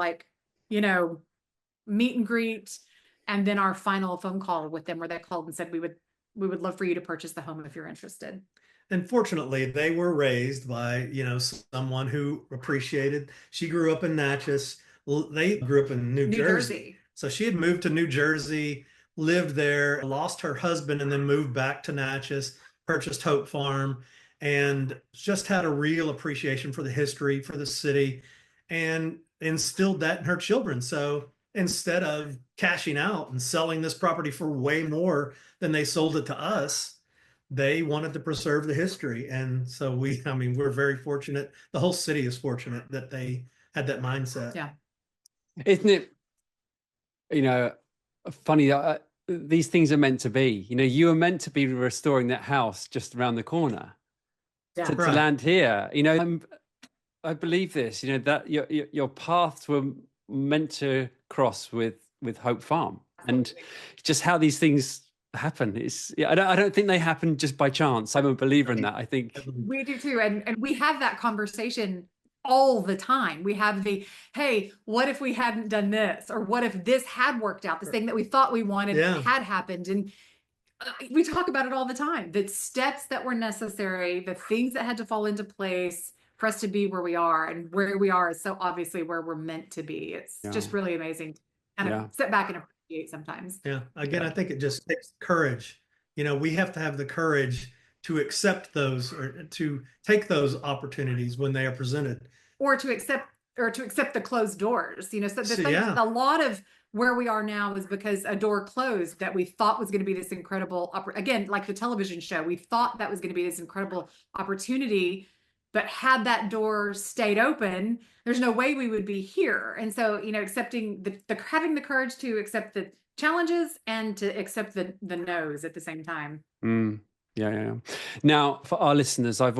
Speaker 3: meet and greet and then our final phone call with them, where they called and said, we would love for you to purchase the home if you're interested.
Speaker 2: And fortunately, they were raised by, someone who appreciated. She grew up in Natchez. They grew up in New Jersey. So she had moved to New Jersey, lived there, lost her husband, and then moved back to Natchez, purchased Hope Farm, and just had a real appreciation for the history, for the city, and instilled that in her children. So instead of cashing out and selling this property for way more than they sold it to us, they wanted to preserve the history. And so we're very fortunate. The whole city is fortunate that they had that mindset.
Speaker 3: Yeah.
Speaker 1: Isn't it, funny that these things are meant to be? You were meant to be restoring that house just around the corner to land here. I believe this, that your paths were meant to cross with Hope Farm. And just how these things happen I don't think they happen just by chance. I'm a believer in that. I think
Speaker 3: we do too. And we have that conversation all the time. We have the, hey, what if we hadn't done this? Or what if this had worked out? This thing that we thought we wanted had happened. And we talk about it all the time. The steps that were necessary, the things that had to fall into place for us to be where we are, and where we are is so obviously where we're meant to be. It's just really amazing to kind of sit back and appreciate sometimes.
Speaker 2: Yeah. Again, I think it just takes courage. You know, we have to have the courage to accept those, or to take those opportunities when they are presented,
Speaker 3: or to accept the closed doors. You know, so a lot of where we are now is because a door closed that we thought was going to be this incredible, again, like the television show, we thought that was going to be this incredible opportunity, but had that door stayed open, there's no way we would be here. And so, you know, accepting having the courage to accept the challenges and to accept the no's at the same time.
Speaker 1: Yeah. Now, for our listeners, I've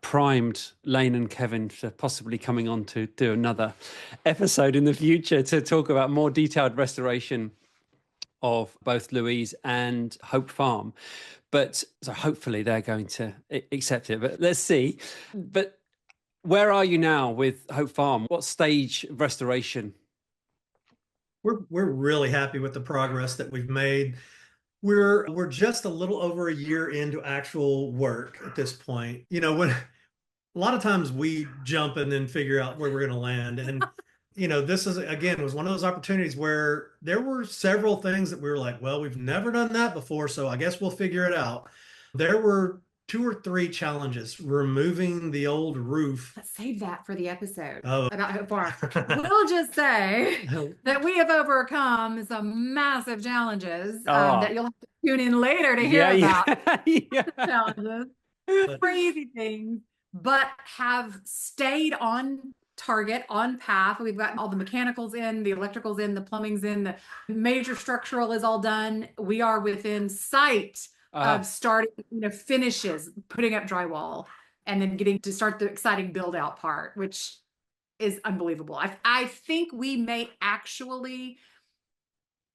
Speaker 1: primed Laine and Kevin for possibly coming on to do another episode in the future to talk about more detailed restoration of both Louise and Hope Farm. But so hopefully they're going to accept it, but let's see. But where are you now with Hope Farm? What stage of restoration?
Speaker 2: We're really happy with the progress that we've made. We're just a little over a year into actual work at this point. You know, when a lot of times we jump and then figure out where we're going to land. And, you know, this is, again, was one of those opportunities where there were several things that we were like, well, we've never done that before, so I guess we'll figure it out. There were 2 or 3 challenges. Removing the old roof.
Speaker 3: Let's save that for the episode about Hope Farm. We'll just say that we have overcome some massive challenges that you'll have to tune in later to hear about. Challenges, crazy things, but have stayed on target, on path. We've gotten all the mechanicals in, the electricals in, the plumbing's in, the major structural is all done. We are within sight of starting, you know, finishes, putting up drywall, and then getting to start the exciting build out part, which is unbelievable. I think we may actually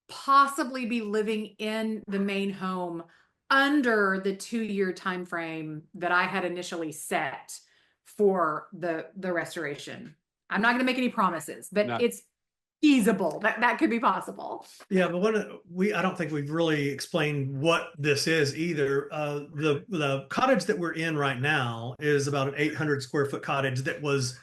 Speaker 3: possibly be living in the main home under the 2-year time frame that I had initially set for the restoration. I'm not going to make any promises, but it's feasible that could be possible.
Speaker 2: Yeah, but I don't think we've really explained what this is either. The cottage that we're in right now is about an 800 square foot cottage that was,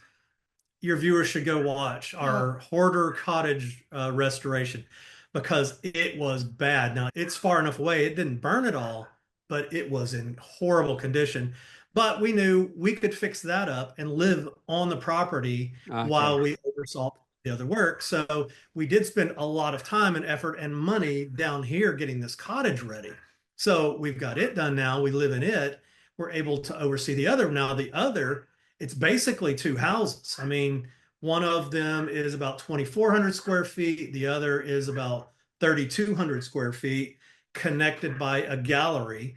Speaker 2: your viewers should go watch our hoarder cottage restoration, because it was bad. Now, it's far enough away, it didn't burn at all, but it was in horrible condition. But we knew we could fix that up and live on the property while we oversaw the other work. So we did spend a lot of time and effort and money down here getting this cottage ready. So we've got it done now. We live in it. We're able to oversee the other. Now the other, it's basically 2 houses. I mean, one of them is about 2,400 square feet. The other is about 3,200 square feet, connected by a gallery.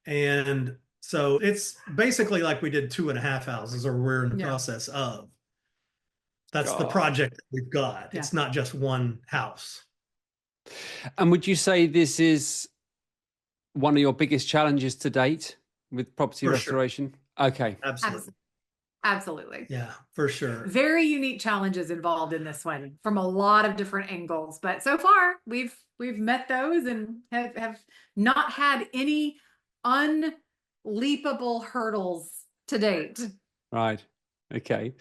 Speaker 2: And so it's basically like we did 2.5 houses, or we're in the process of. That's the project that we've got. It's not just one house.
Speaker 1: And would you say this is one of your biggest challenges to date with property restoration? Sure. Okay.
Speaker 3: Absolutely.
Speaker 2: Yeah, for sure.
Speaker 3: Very unique challenges involved in this one from a lot of different angles. But so far we've met those and have not had any unleapable hurdles to date.
Speaker 1: Right. Okay.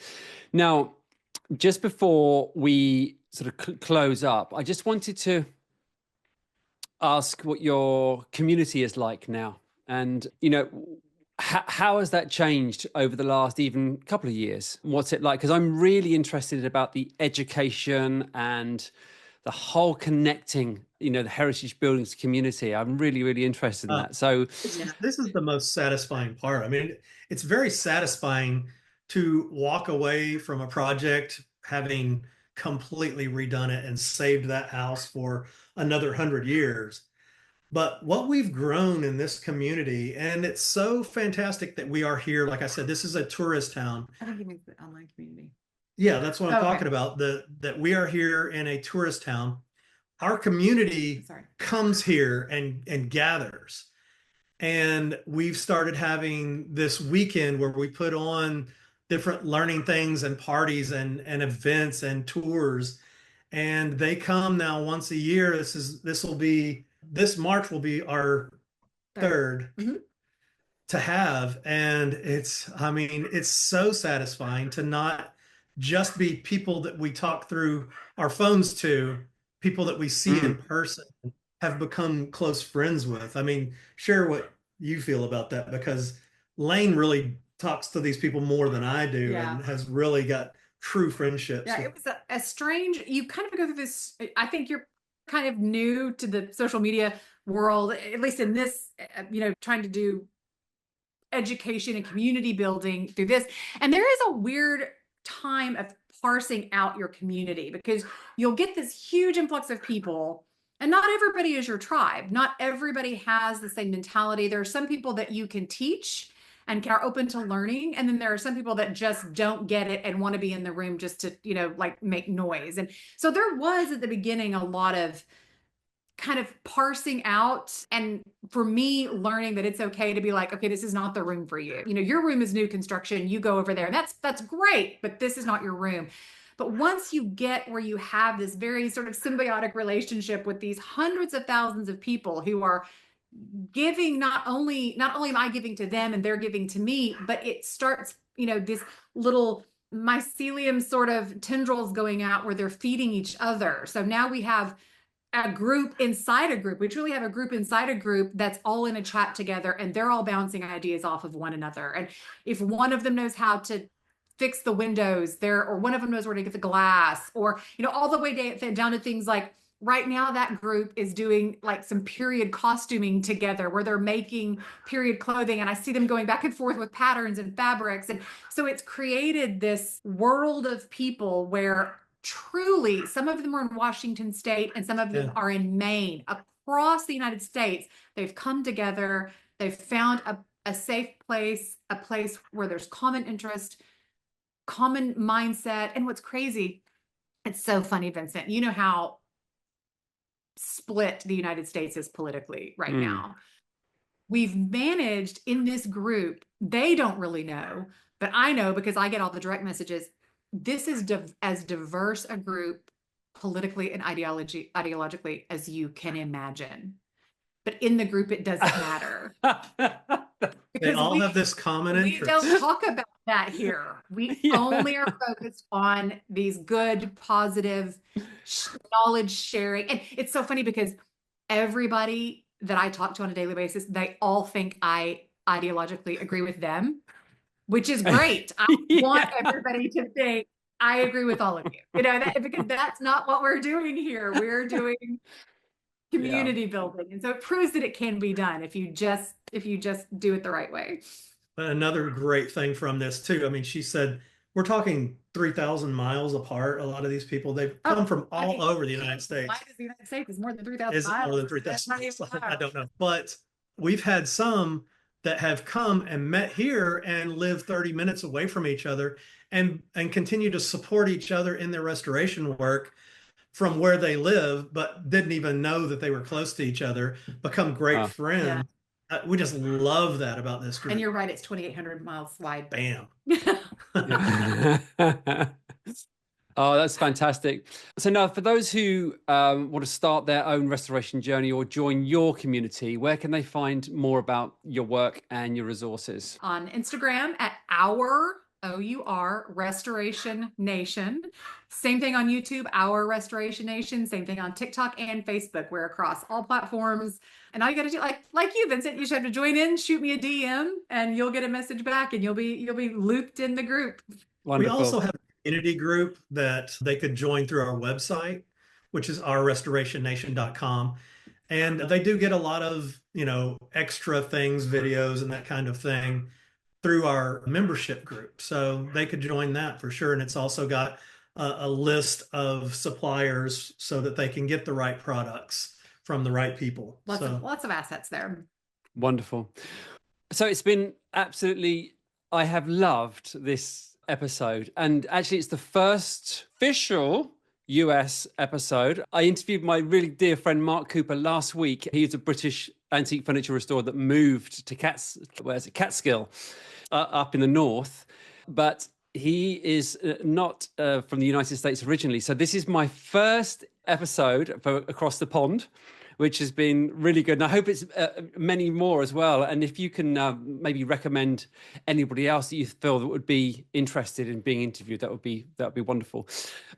Speaker 1: Now, just before we sort of close up, I just wanted to ask what your community is like now. And, you know, how has that changed over the last even couple of years? What's it like? Because I'm really interested about the education and the whole connecting, you know, the heritage buildings community. I'm really, really interested in that. So
Speaker 2: this is the most satisfying part. I mean, it's very satisfying to walk away from a project having completely redone it and saved that house for another 100 years. But what we've grown in this community, and it's so fantastic that we are here. Like I said, this is a tourist town.
Speaker 3: I think you mean the online community.
Speaker 2: Yeah, that's what I'm talking about. That we are here in a tourist town. Our community comes here and gathers. And we've started having this weekend where we put on different learning things and parties and events and tours. And they come now once a year. This March will be our third to have. And it's so satisfying to not just be people that we talk through our phones to, people that we see in person, have become close friends with. I mean, share what you feel about that, because Laine really talks to these people more than I do, and has really got true friendships.
Speaker 3: Yeah, it was a strange, you kind of go through this, I think you're kind of new to the social media world, at least in this, trying to do education and community building through this. And there is a weird time of parsing out your community, because you'll get this huge influx of people, and not everybody is your tribe. Not everybody has the same mentality. There are some people that you can teach and are open to learning. And then there are some people that just don't get it and want to be in the room just to, like make noise. And so there was at the beginning a lot of kind of parsing out, and for me, learning that it's okay to be like, okay, this is not the room for you. Your room is new construction. You go over there, and that's great, but this is not your room. But once you get where you have this very sort of symbiotic relationship with these hundreds of thousands of people who are giving, not only am I giving to them and they're giving to me, but it starts, this little mycelium sort of tendrils going out where they're feeding each other. So now we have a group inside a group. We truly have a group inside a group that's all in a chat together, and they're all bouncing ideas off of one another. And if one of them knows how to fix the windows there, or one of them knows where to get the glass, or, all the way down to things like, right now that group is doing like some period costuming together where they're making period clothing, and I see them going back and forth with patterns and fabrics. And so it's created this world of people where truly some of them are in Washington State and some of them are in Maine, across the United States. They've come together. They've found a safe place, a place where there's common interest, common mindset. And what's crazy, it's so funny, Vincent, you know how split the United States is politically right now. We've managed in this group, they don't really know, but I know because I get all the direct messages. This is as diverse a group politically and ideologically as you can imagine. But in the group, it doesn't matter.
Speaker 2: They all have this common interest.
Speaker 3: We don't talk about that here. We only are focused on these good, positive knowledge sharing. And it's so funny because everybody that I talk to on a daily basis, they all think I ideologically agree with them, which is great. I want everybody to think I agree with all of you, because that's not what we're doing here. We're doing community building. And so it proves that it can be done if you just do it the right way.
Speaker 2: Another great thing from this too, I mean, she said, we're talking 3,000 miles apart. A lot of these people, they've come from all over the United States.
Speaker 3: Why does the United States is more than 3,000 miles?
Speaker 2: Is it more than 3,000 miles? I don't know. But we've had some that have come and met here and live 30 minutes away from each other and continue to support each other in their restoration work from where they live, but didn't even know that they were close to each other, become great friends. We just love that about this group.
Speaker 3: And you're right, it's 2,800 miles wide.
Speaker 2: Bam.
Speaker 1: Oh, that's fantastic. So now for those who want to start their own restoration journey or join your community, where can they find more about your work and your resources?
Speaker 3: On Instagram at our Restoration Nation. Same thing on YouTube, Our Restoration Nation. Same thing on TikTok and Facebook. We're across all platforms. And all you got to do, like you, Vincent, you just have to join in, shoot me a DM, and you'll get a message back, and you'll be looped in the group.
Speaker 1: Wonderful.
Speaker 2: We also have a community group that they could join through our website, which is ourrestorationnation.com. And they do get a lot of, extra things, videos and that kind of thing through our membership group. So they could join that for sure. And it's also got a list of suppliers so that they can get the right products from the right people.
Speaker 3: Lots of assets there.
Speaker 1: Wonderful. So it's been absolutely, I have loved this episode. And actually it's the first official US episode. I interviewed my really dear friend Mark Cooper last week. He's a British antique furniture restorer that moved to Catskill up in the north. But he is not from the United States originally. So this is my first episode for Across the Pond, which has been really good. And I hope it's many more as well. And if you can maybe recommend anybody else that you feel that would be interested in being interviewed, that would be wonderful.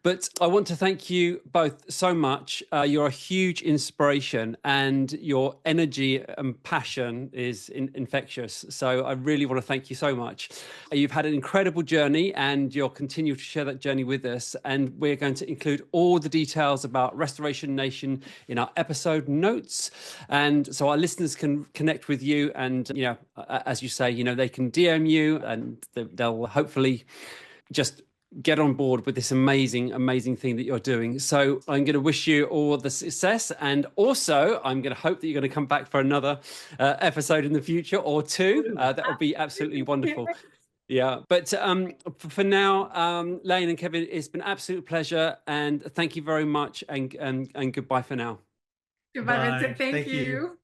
Speaker 1: But I want to thank you both so much. You're a huge inspiration, and your energy and passion is infectious. So I really want to thank you so much. You've had an incredible journey, and you'll continue to share that journey with us. And we're going to include all the details about Restoration Nation in our episode notes, and so our listeners can connect with you, and as you say, they can DM you, and they'll hopefully just get on board with this amazing thing that you're doing. So I'm going to wish you all the success, and also I'm going to hope that you're going to come back for another episode in the future or two. That would be absolutely wonderful. Yeah, but for now, Laine and Kevin, it's been an absolute pleasure, and thank you very much, and goodbye for now.
Speaker 3: Goodbye, Vincent. Thank you.